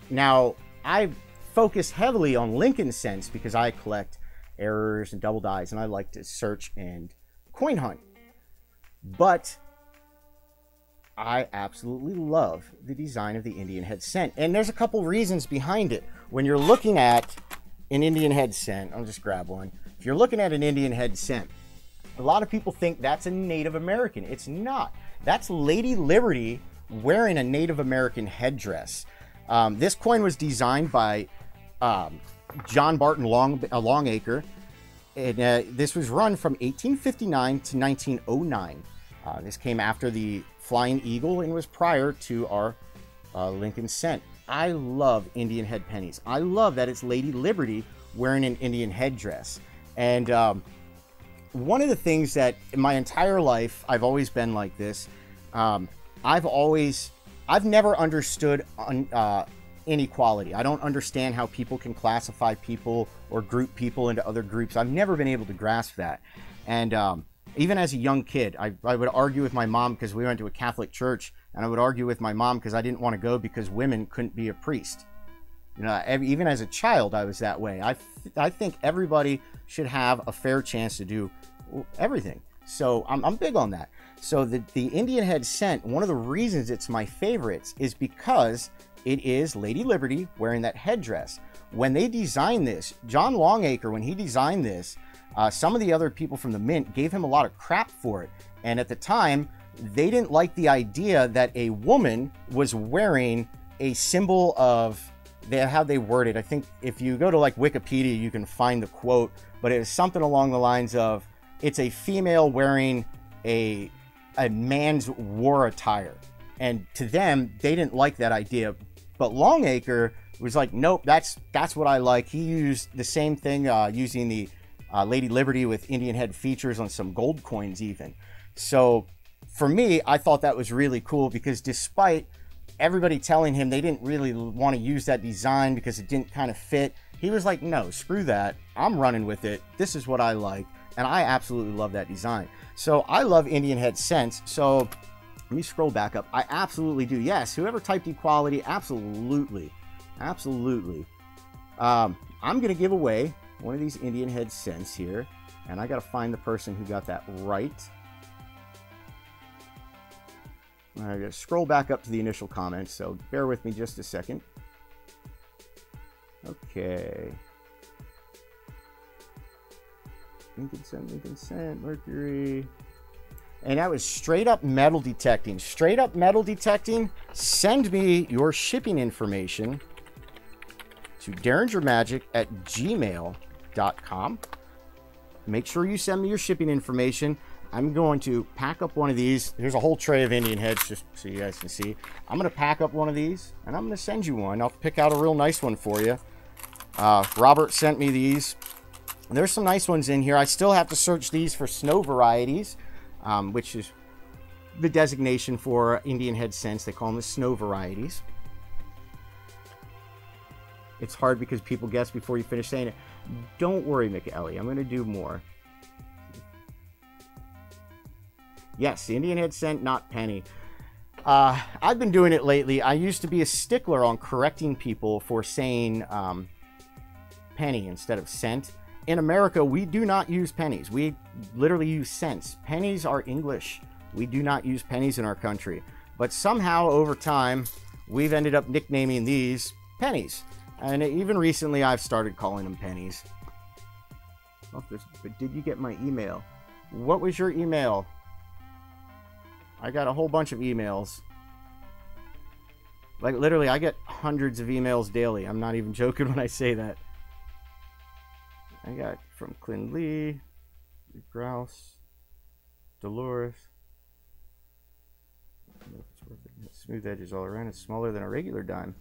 Now, I focus heavily on Lincoln cents because I collect errors and double dies, and I like to search and coin hunt. But I absolutely love the design of the Indian head cent. And there's a couple reasons behind it. When you're looking at an Indian head cent, I'll just grab one. If you're looking at an Indian head cent, a lot of people think that's a Native American. It's not. That's Lady Liberty wearing a Native American headdress. This coin was designed by John Barton Longacre. And, this was run from 1859 to 1909. This came after the Flying Eagle and was prior to our Lincoln cent. I love Indian head pennies. I love that it's Lady Liberty wearing an Indian headdress. And one of the things that in my entire life, I've always been like this. I've never understood inequality. I don't understand how people can classify people or group people into other groups. I've never been able to grasp that. And even as a young kid, I would argue with my mom because we went to a Catholic church, and I would argue with my mom because I didn't want to go because women couldn't be a priest. You know, even as a child, I was that way. I think everybody should have a fair chance to do everything. So I'm big on that. So the Indian head cent, one of the reasons it's my favorites is because it is Lady Liberty wearing that headdress. When they designed this, John Longacre, when he designed this, some of the other people from the mint gave him a lot of crap for it. And at the time, they didn't like the idea that a woman was wearing a symbol of, how they worded. I think if you go to like Wikipedia, you can find the quote, but it was something along the lines of, it's a female wearing a man's war attire. And to them, they didn't like that idea. But Longacre was like, nope, that's what I like. He used the same thing, using the Lady Liberty with Indian head features on some gold coins even. So for me, I thought that was really cool because despite everybody telling him they didn't really want to use that design because it didn't kind of fit, he was like, no, screw that. I'm running with it. This is what I like. And I absolutely love that design. So I love Indian head cents. So let me scroll back up. I absolutely do. Yes, whoever typed equality, absolutely. Absolutely. I'm going to give away one of these Indian head cents here. And I got to find the person who got that right. I'm going to scroll back up to the initial comments, so bear with me just a second. Okay. Lincoln cent, Mercury. And that was straight up metal detecting. Straight up metal detecting. Send me your shipping information to derringermagic@gmail.com. Make sure you send me your shipping information. I'm going to pack up one of these. Here's a whole tray of Indian heads just so you guys can see. I'm going to pack up one of these, and I'm going to send you one. I'll pick out a real nice one for you. Robert sent me these. There's some nice ones in here. I still have to search these for snow varieties, which is the designation for Indian head cents. They call them the snow varieties. It's hard because people guess before you finish saying it. Don't worry, McEllie. I'm going to do more. Yes, the Indian head cent, not penny. I've been doing it lately. I used to be a stickler on correcting people for saying penny instead of cent. in America, we do not use pennies. We literally use cents. Pennies are English. We do not use pennies in our country. But somehow, over time, we've ended up nicknaming these pennies. And even recently, I've started calling them pennies. Oh, but did you get my email? What was your email? I got a whole bunch of emails. Like, literally, I get hundreds of emails daily. I'm not even joking when I say that. I got from Clint Lee, Grouse, Dolores. Smooth edges all around. It's smaller than a regular dime.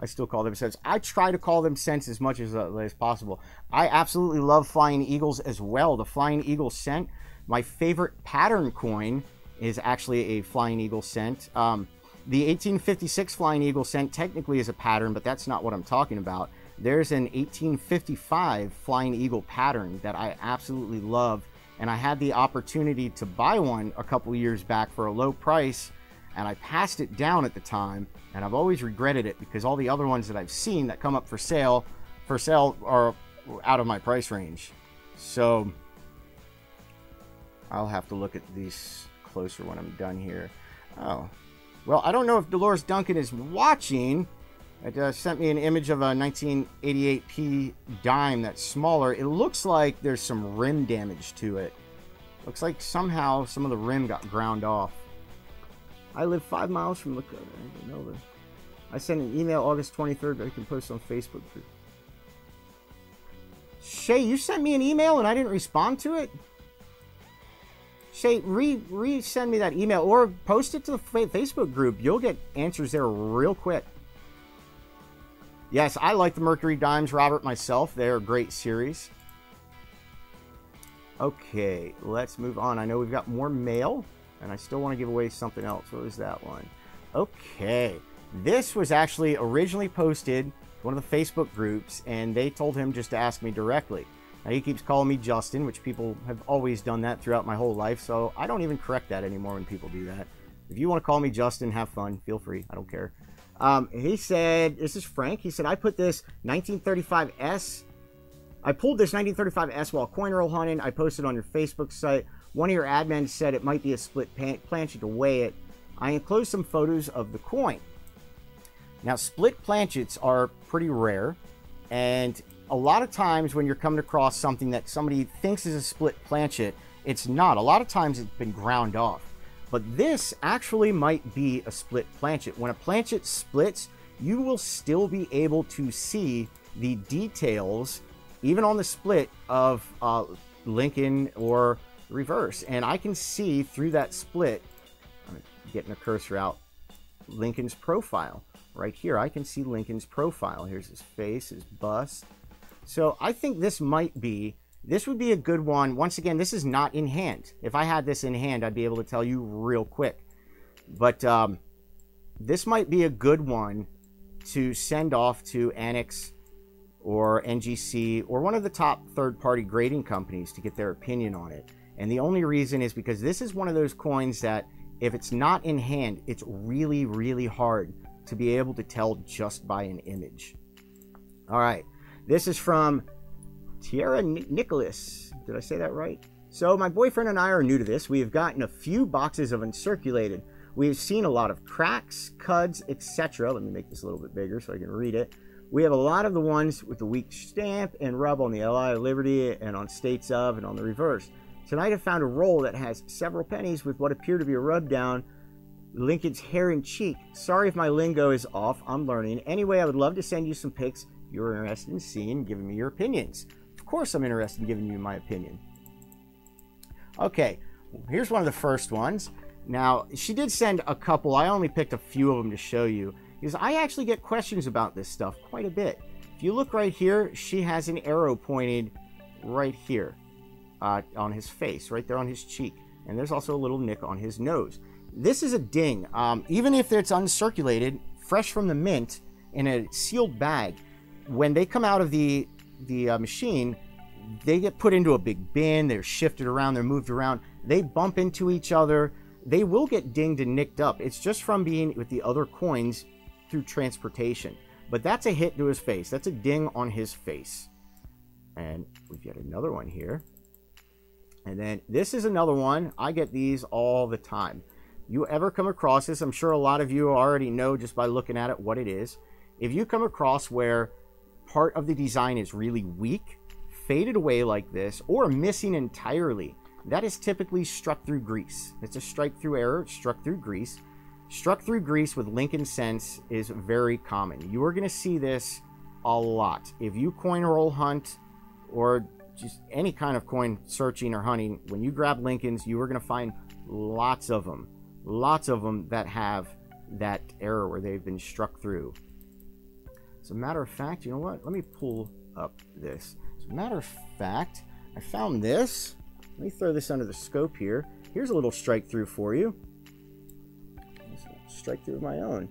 I still call them cents. I try to call them cents as much as possible. I absolutely love Flying Eagles as well. The Flying Eagle cent, my favorite pattern coin, is actually a Flying Eagle cent. The 1856 Flying Eagle cent technically is a pattern, but that's not what I'm talking about. There's an 1855 Flying Eagle pattern that I absolutely love, and I had the opportunity to buy one a couple years back for a low price, and I passed it down at the time, and I've always regretted it because all the other ones that I've seen that come up for sale are out of my price range. So I'll have to look at these closer when I'm done here. Oh. Well, I don't know if Dolores Duncan is watching. It sent me an image of a 1988p dime that's smaller. It looks like there's some rim damage to it. Looks like somehow some of the rim got ground off. I live 5 miles from Lakota. I didn't know this. I sent an email August 23rd, but I can post on Facebook. Shay, you sent me an email and I didn't respond to it? Shay, resend me that email or post it to the Facebook group. You'll get answers there real quick. Yes, I like the Mercury Dimes, Robert, myself. They're a great series. Okay, let's move on. I know we've got more mail, and I still want to give away something else. What was that one? Okay, this was actually originally posted to one of the Facebook groups, and they told him just to ask me directly. Now, he keeps calling me Justin, which people have always done that throughout my whole life, so I don't even correct that anymore when people do that. If you want to call me Justin, have fun. Feel free. I don't care. He said, this is Frank. He said, I put this 1935S. I pulled this 1935S while coin roll hunting. I posted on your Facebook site. One of your admins said it might be a split planchet to weigh it. I enclosed some photos of the coin. Now, split planchets are pretty rare, and a lot of times when you're coming across something that somebody thinks is a split planchet, it's not. A lot of times it's been ground off. But this actually might be a split planchet. When a planchet splits, you will still be able to see the details, even on the split, of Lincoln or reverse. And I can see through that split, I'm getting a cursor out, Lincoln's profile. Right here, I can see Lincoln's profile. Here's his face, his bust. So I think this would be a good one. Once again, this is not in hand. If I had this in hand, I'd be able to tell you real quick. But this might be a good one to send off to Annex or NGC or one of the top third-party grading companies to get their opinion on it. And the only reason is because this is one of those coins that if it's not in hand, it's really, really hard to be able to tell just by an image. All right. This is from Tierra Nicholas. Did I say that right? So my boyfriend and I are new to this. We have gotten a few boxes of uncirculated. We have seen a lot of cracks, cuds, etc. Let me make this a little bit bigger so I can read it. We have a lot of the ones with the weak stamp and rub on the LI of Liberty and on States of and on the reverse. Tonight I found a roll that has several pennies with what appear to be a rub down Lincoln's hair and cheek. Sorry if my lingo is off. I'm learning. Anyway, I would love to send you some pics you're interested in seeing, giving me your opinions. Of course I'm interested in giving you my opinion. Okay, here's one of the first ones. Now, she did send a couple. I only picked a few of them to show you, because I actually get questions about this stuff quite a bit. If you look right here, she has an arrow pointed right here on his face, right there on his cheek. And there's also a little nick on his nose. This is a ding. Even if it's uncirculated, fresh from the mint, in a sealed bag, when they come out of the machine, they get put into a big bin, they're shifted around, they're moved around, they bump into each other, they will get dinged and nicked up. It's just from being with the other coins through transportation. But that's a hit to his face. That's a ding on his face. And we've got another one here. And then this is another one. I get these all the time. You ever come across this? I'm sure a lot of you already know just by looking at it what it is. If you come across where part of the design is really weak, faded away like this, or missing entirely, that is typically struck through grease. It's a strike through error, struck through grease. Struck through grease with Lincoln Cents is very common. You are going to see this a lot. If you coin roll hunt or just any kind of coin searching or hunting, when you grab Lincolns, you are going to find lots of them that have that error where they've been struck through. As a matter of fact, you know what? Let me pull up this. As a matter of fact, I found this. Let me throw this under the scope here. Here's a little strike through for you. Strike through of my own.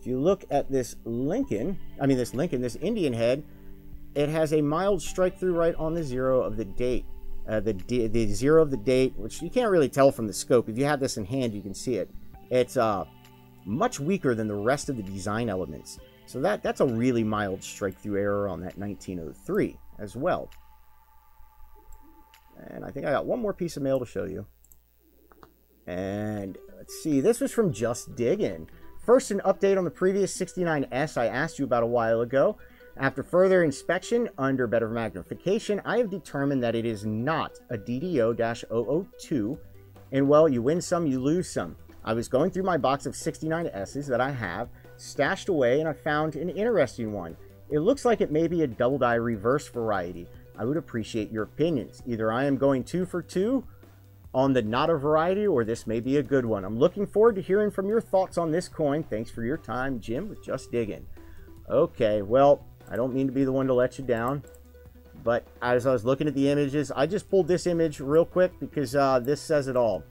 If you look at this this Indian head, it has a mild strike through right on the zero of the date. The zero of the date, which you can't really tell from the scope. If you have this in hand, you can see it. It's much weaker than the rest of the design elements. So that's a really mild strike through error on that 1903 as well. And I think I got one more piece of mail to show you. And let's see, this was from Just Diggin'. First, an update on the previous 69S I asked you about a while ago. After further inspection under better magnification, I have determined that it is not a DDO-002. And well, you win some, you lose some. I was going through my box of 69Ss that I have stashed away, and I found an interesting one. It looks like it may be a double die reverse variety. I would appreciate your opinions. Either I am going 2 for 2 on the not a variety, or this may be a good one. I'm looking forward to hearing from your thoughts on this coin. Thanks for your time, Jim with Just Diggin'. Okay, well, I don't mean to be the one to let you down, but as I was looking at the images, I just pulled this image real quick because this says it all.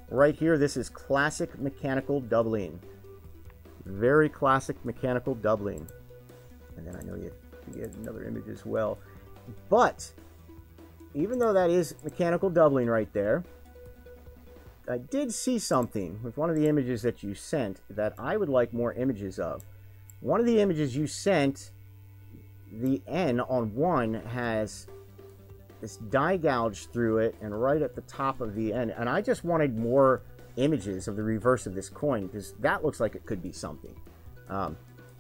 Right here, this is classic mechanical doubling. Very classic mechanical doubling. And then I know you get another image as well. But even though that is mechanical doubling right there, I did see something with one of the images that you sent that I would like more images of. One of the images you sent, the N on one has this die gouge through it and right at the top of the N. And I just wanted more images of the reverse of this coin because that looks like it could be something.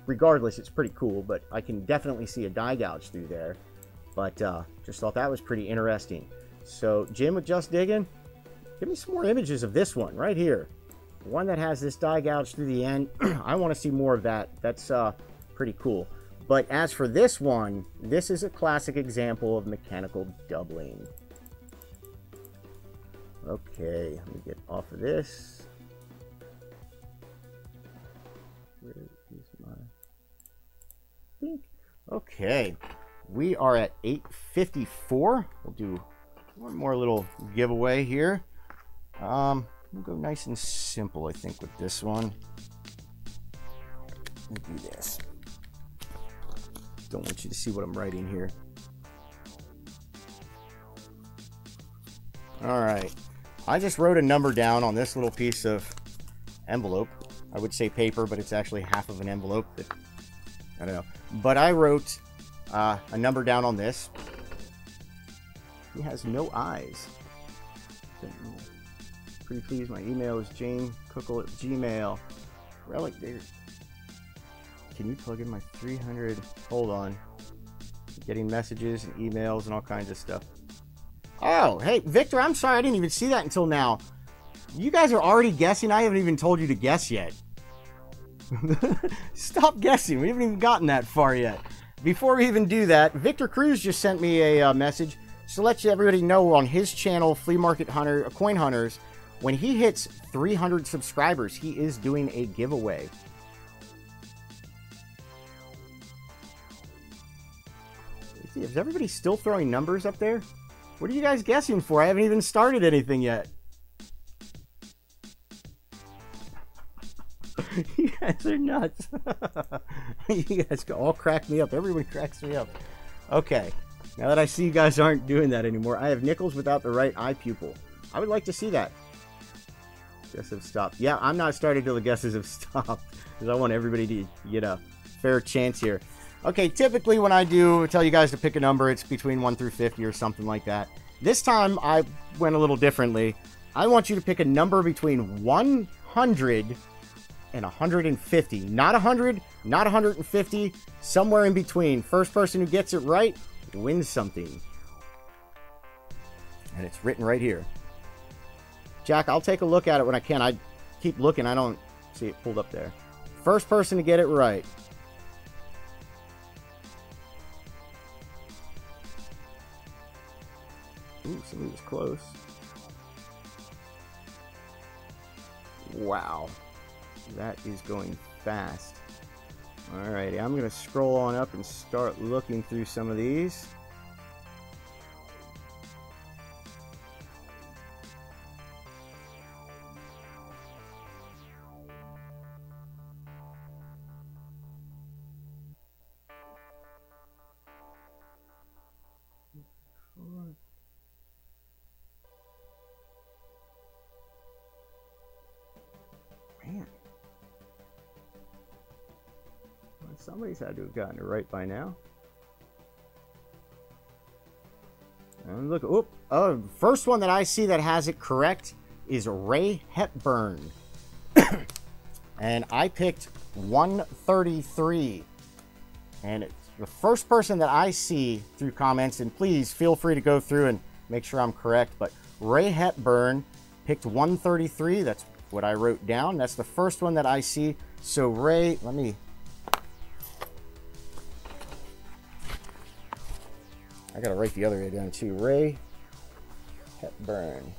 Regardless, it's pretty cool, but I can definitely see a die gouge through there. But just thought that was pretty interesting. So Jim with Just Diggin', give me some more images of this one right here. The one that has this die gouge through the end. I want to see more of that. That's pretty cool. But as for this one, this is a classic example of mechanical doubling. Okay, let me get off of this. Where is my thing? Okay, we are at 8:54. We'll do one more little giveaway here. We'll go nice and simple, I think, with this one. Let me do this. Don't want you to see what I'm writing here. All right. I just wrote a number down on this little piece of envelope. I would say paper, but it's actually half of an envelope. I don't know. But I wrote a number down on this. He has no eyes. Pretty pleased. My email is janecookle@gmail. Relic there. Can you plug in my 300? Hold on. Getting messages and emails and all kinds of stuff. Oh, hey, Victor, I'm sorry. I didn't even see that until now. You guys are already guessing. I haven't even told you to guess yet. Stop guessing. We haven't even gotten that far yet. Before we even do that, Victor Cruz just sent me a message to let everybody know on his channel, Flea Market Hunter, Coin Hunters, when he hits 300 subscribers, he is doing a giveaway. Is everybody still throwing numbers up there? What are you guys guessing for? I haven't even started anything yet. You guys are nuts. You guys all crack me up. Everyone cracks me up. Okay. Now that I see you guys aren't doing that anymore, I have nickels without the right eye pupil. I would like to see that. Guess have stopped. Yeah, I'm not starting till the guesses have stopped because I want everybody to get a fair chance here. Okay, typically when I do tell you guys to pick a number, it's between 1 through 50 or something like that. This time I went a little differently. I want you to pick a number between 100 and 150. Not 100, not 150, somewhere in between. First person who gets it right wins something. And it's written right here. Jack, I'll take a look at it when I can. I keep looking. I don't see it pulled up there. First person to get it right. Ooh, somebody was close. Wow. That is going fast. Alrighty, I'm going to scroll on up and start looking through some of these. Man. Well, somebody's had to have gotten it right by now. And look, oh, first one that I see that has it correct is Ray Hepburn. And I picked 133. And it's the first person that I see through comments, and please feel free to go through and make sure I'm correct, but Ray Hepburn picked 133. That's what I wrote down. That's the first one that I see. So Ray, I gotta write the other way down too. Ray Hepburn.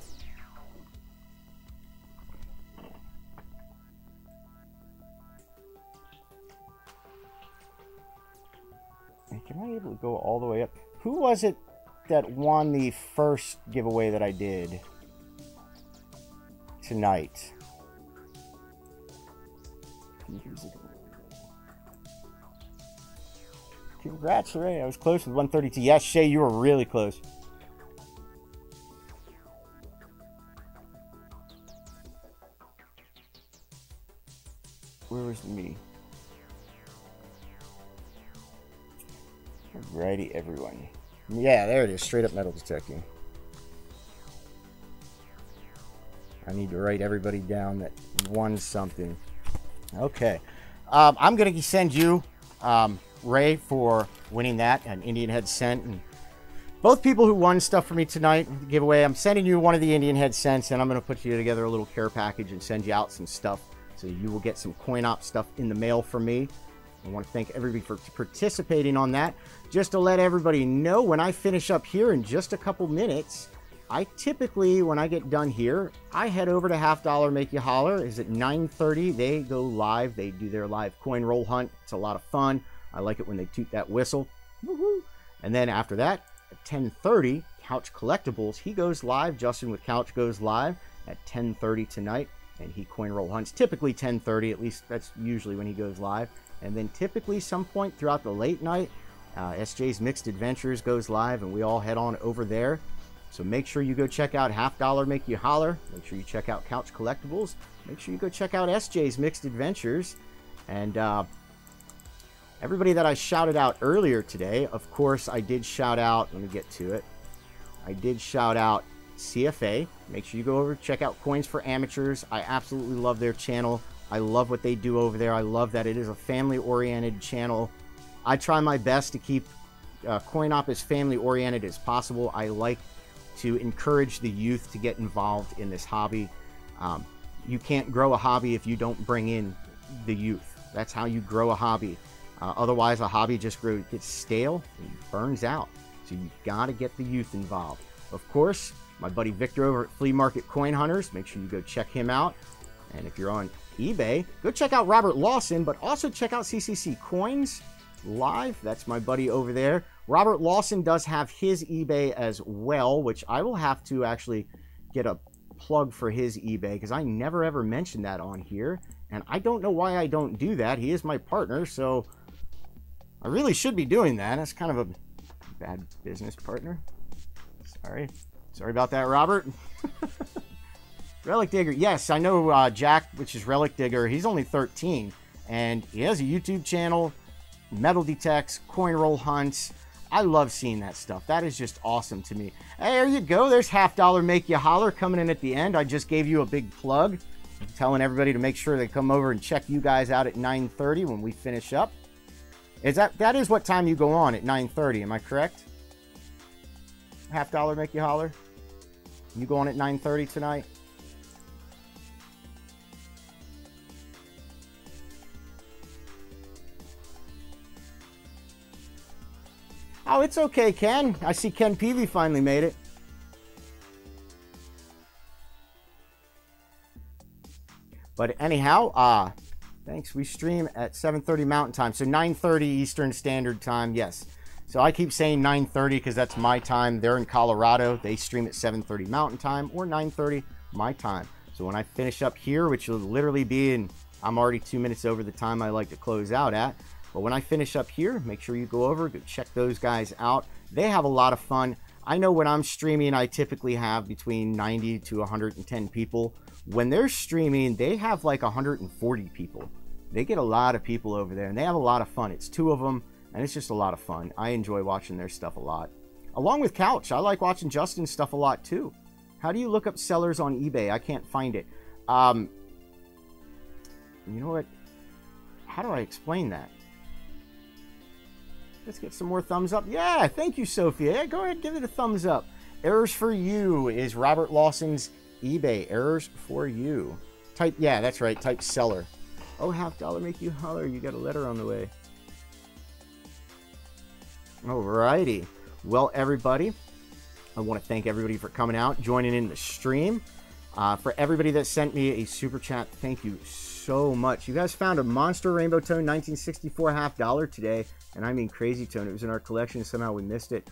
Am I able to go all the way up? Who was it that won the first giveaway that I did tonight? Congrats, Ray. I was close with 132. Yes, Shay, you were really close. Where was me? Alrighty, everyone. Yeah, there it is. Straight up metal detecting. I need to write everybody down that won something. Okay. I'm going to send you, Ray, for winning that, an Indian head scent. And both people who won stuff for me tonight, giveaway, I'm sending you one of the Indian head scents, and I'm going to put you together a little care package and send you out some stuff. So you will get some Coin Opp stuff in the mail from me. I want to thank everybody for participating on that. Just to let everybody know, when I finish up here in just a couple minutes, I typically, when I get done here, I head over to Half Dollar Make You Holler. Is at 9:30. They go live. They do their live coin roll hunt. It's a lot of fun. I like it when they toot that whistle. Woo-hoo. And then after that, at 10:30, Couch Collectibles, he goes live. Justin with Couch goes live at 10:30 tonight, and he coin roll hunts. Typically 10:30, at least that's usually when he goes live. And then typically some point throughout the late night, SJ's Mixed Adventures goes live, and we all head on over there. So make sure you go check out Half Dollar Make You Holler. Make sure you check out Couch Collectibles. Make sure you go check out SJ's Mixed Adventures. And everybody that I shouted out earlier today, of course, I did shout out, let me get to it. I did shout out CFA. Make sure you go over, check out Coins for Amateurs. I absolutely love their channel. I love what they do over there. I love that it is a family-oriented channel. I try my best to keep Coin Opp as family-oriented as possible. I like to encourage the youth to get involved in this hobby. You can't grow a hobby if you don't bring in the youth. That's how you grow a hobby. Otherwise, a hobby just gets stale and burns out. So you've got to get the youth involved. Of course, my buddy Victor over at Flea Market Coin Hunters. Make sure you go check him out. And if you're on eBay, go check out Robert Lawson, but also check out CCC Coins Live. That's my buddy over there. Robert Lawson does have his eBay as well, which I will have to actually get a plug for his eBay because I never ever mentioned that on here. And I don't know why I don't do that. He is my partner, so I really should be doing that. That's kind of a bad business partner. Sorry about that, Robert. Relic Digger. Yes, I know Jack, which is Relic Digger. He's only 13, and he has a YouTube channel. metal detects, coin roll hunts. I love seeing that stuff. That is just awesome to me. Hey, there you go. There's $50 Make You Holler coming in at the end. I just gave you a big plug, telling everybody to make sure they come over and check you guys out at 9:30 when we finish up. That is what time you go on, at 9:30, am I correct? $50 Make You Holler? You go on at 9:30 tonight? Oh, it's okay, Ken. I see Ken Peavy finally made it. But anyhow, thanks. We stream at 7:30 Mountain Time, so 9:30 Eastern Standard Time, yes. So I keep saying 9:30 because that's my time. They're in Colorado. They stream at 7:30 Mountain Time or 9:30 my time. So when I finish up here, which will literally be in, I'm already 2 minutes over the time I like to close out at. But when I finish up here, make sure you go over, go check those guys out. They have a lot of fun. I know when I'm streaming, I typically have between 90 to 110 people. When they're streaming, they have like 140 people. They get a lot of people over there, and they have a lot of fun. It's 2 of them, and it's just a lot of fun. I enjoy watching their stuff a lot. Along with Couch, I like watching Justin's stuff a lot too. How do you look up sellers on eBay? I can't find it. You know what? How do I explain that? Let's get some more thumbs up. Yeah, thank you, Sophia. Yeah, go ahead, give it a thumbs up. Errors for You is Robert Lawson's eBay. Errors for You. Type, yeah, that's right. Type seller. Oh, $50 Make You Holler. You got a letter on the way. Alrighty. Well, everybody, I want to thank everybody for coming out, joining in the stream. For everybody that sent me a super chat, thank you so much. You guys found a monster rainbow tone 1964 $50 today, and I mean crazy tone. It was in our collection. Somehow we missed it.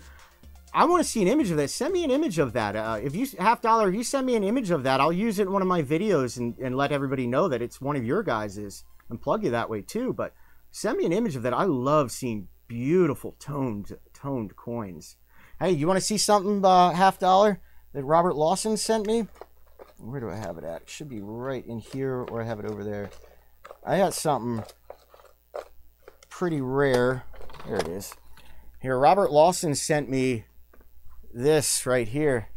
I want to see an image of that. Send me an image of that. If you $50, if you send me an image of that, I'll use it in one of my videos and let everybody know that it's one of your guys's and plug you that way too. But send me an image of that. I love seeing beautiful toned coins. Hey, you want to see something $50 that Robert Lawson sent me? Where do I have it at? It should be right in here, or I have it over there. I got something pretty rare. There it is. Here, Robert Lawson sent me this right here.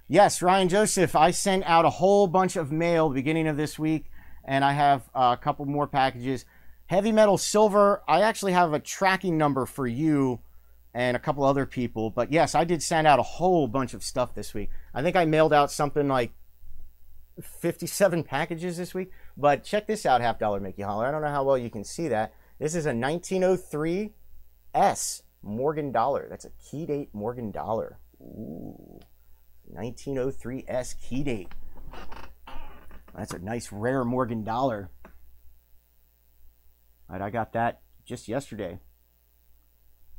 Yes, Ryan Joseph, I sent out a whole bunch of mail beginning of this week, and I have a couple more packages. Heavy metal silver, I actually have a tracking number for you and a couple other people. But yes, I did send out a whole bunch of stuff this week. I think I mailed out something like 57 packages this week. But check this out, $50 Make You Holler. I don't know how well you can see that. This is a 1903 S Morgan dollar. That's a key date Morgan dollar. Ooh, 1903 S key date. That's a nice rare Morgan dollar. All right, I got that just yesterday.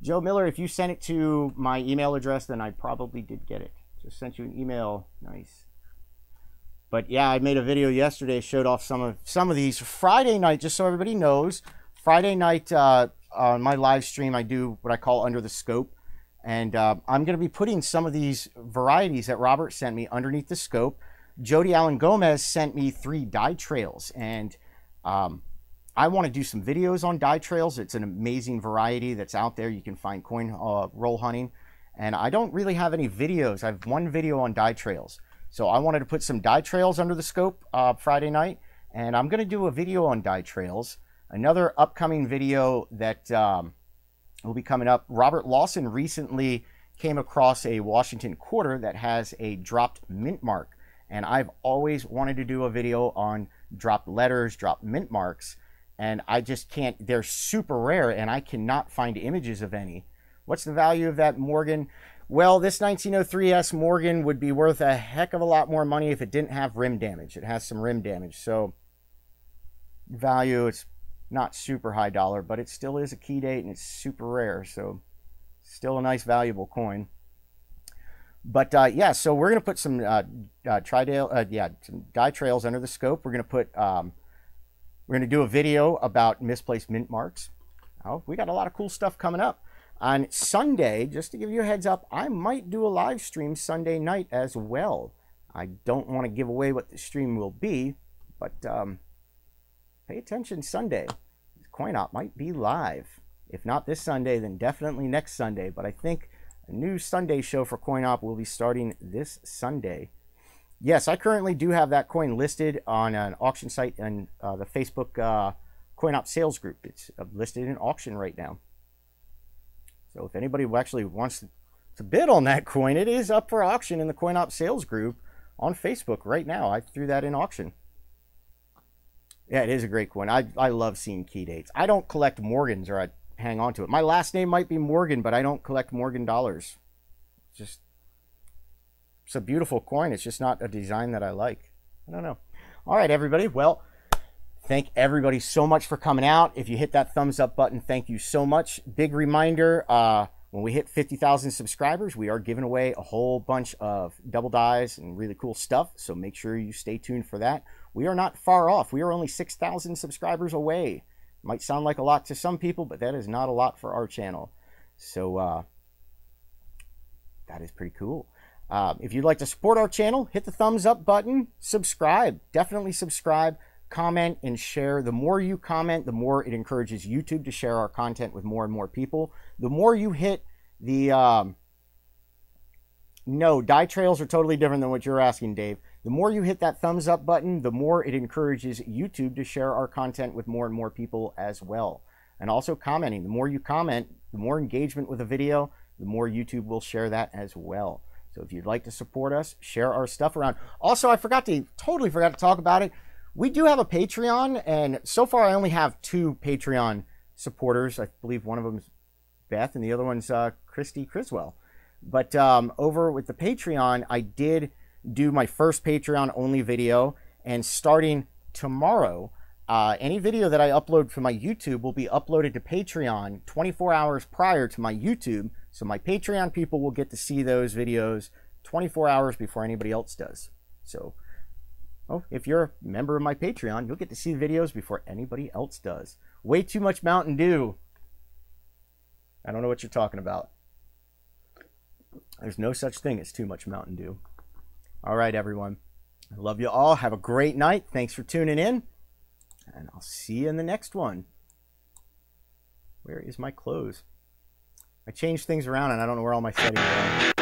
Joe Miller, if you sent it to my email address, then I probably did get it. Just sent you an email. Nice. But yeah, I made a video yesterday, showed off some of these. Friday night, just so everybody knows, Friday night on my live stream, I do what I call Under the Scope. And I'm going to be putting some of these varieties that Robert sent me underneath the scope. Jody Allen Gomez sent me 3 die trails. And I want to do some videos on die trails. It's an amazing variety that's out there. You can find coin roll hunting. And I don't really have any videos. I have one video on die trails. So I wanted to put some die trails under the scope Friday night. And I'm going to do a video on die trails. Another upcoming video that will be coming up. Robert Lawson recently came across a Washington quarter that has a dropped mint mark. And I've always wanted to do a video on dropped letters, dropped mint marks. And I just can't, they're super rare and I cannot find images of any. What's the value of that Morgan? Well, this 1903S Morgan would be worth a heck of a lot more money if it didn't have rim damage. It has some rim damage. So value, it's not super high dollar, but it still is a key date and it's super rare. So still a nice valuable coin. But yeah, so we're going to put some some die trails under the scope. We're going to put, we're going to do a video about misplaced mint marks. Oh, we got a lot of cool stuff coming up. On Sunday, just to give you a heads up, I might do a live stream Sunday night as well. I don't want to give away what the stream will be, but pay attention Sunday. Coin Opp might be live. If not this Sunday, then definitely next Sunday. But I think a new Sunday show for Coin Opp will be starting this Sunday. Yes, I currently do have that coin listed on an auction site and the Facebook Coin Opp sales group. It's listed in auction right now. So if anybody actually wants to bid on that coin, it is up for auction in the Coin Opp sales group on Facebook right now. I threw that in auction. Yeah, it is a great coin. I love seeing key dates. I don't collect Morgans, or I hang on to it. My last name might be Morgan, but I don't collect Morgan dollars. It's a beautiful coin. It's just not a design that I like. I don't know. All right, everybody. Well, thank everybody so much for coming out. If you hit that thumbs up button, thank you so much. Big reminder, when we hit 50,000 subscribers, we are giving away a whole bunch of double dies and really cool stuff. So make sure you stay tuned for that. We are not far off. We are only 6,000 subscribers away. Might sound like a lot to some people, but that is not a lot for our channel. So that is pretty cool. If you'd like to support our channel, hit the thumbs up button, subscribe. Definitely subscribe, comment, and share. The more you comment, the more it encourages YouTube to share our content with more and more people. The more you hit the... No, die trails are totally different than what you're asking, Dave. The more you hit that thumbs up button, the more it encourages YouTube to share our content with more and more people as well. And also commenting. The more you comment, the more engagement with a video, the more YouTube will share that as well. So if you'd like to support us, share our stuff around. Also, I totally forgot to talk about it. We do have a Patreon, and so far I only have 2 Patreon supporters. I believe one of them is Beth, and the other one's Christy Criswell. But over with the Patreon, I did do my first Patreon only video, and starting tomorrow, any video that I upload from my YouTube will be uploaded to Patreon 24 hours prior to my YouTube. So my Patreon people will get to see those videos 24 hours before anybody else does. So, if you're a member of my Patreon, you'll get to see the videos before anybody else does. Way too much Mountain Dew. I don't know what you're talking about. There's no such thing as too much Mountain Dew. All right, everyone. I love you all. Have a great night. Thanks for tuning in. And I'll see you in the next one. Where is my clothes? I changed things around and I don't know where all my settings are.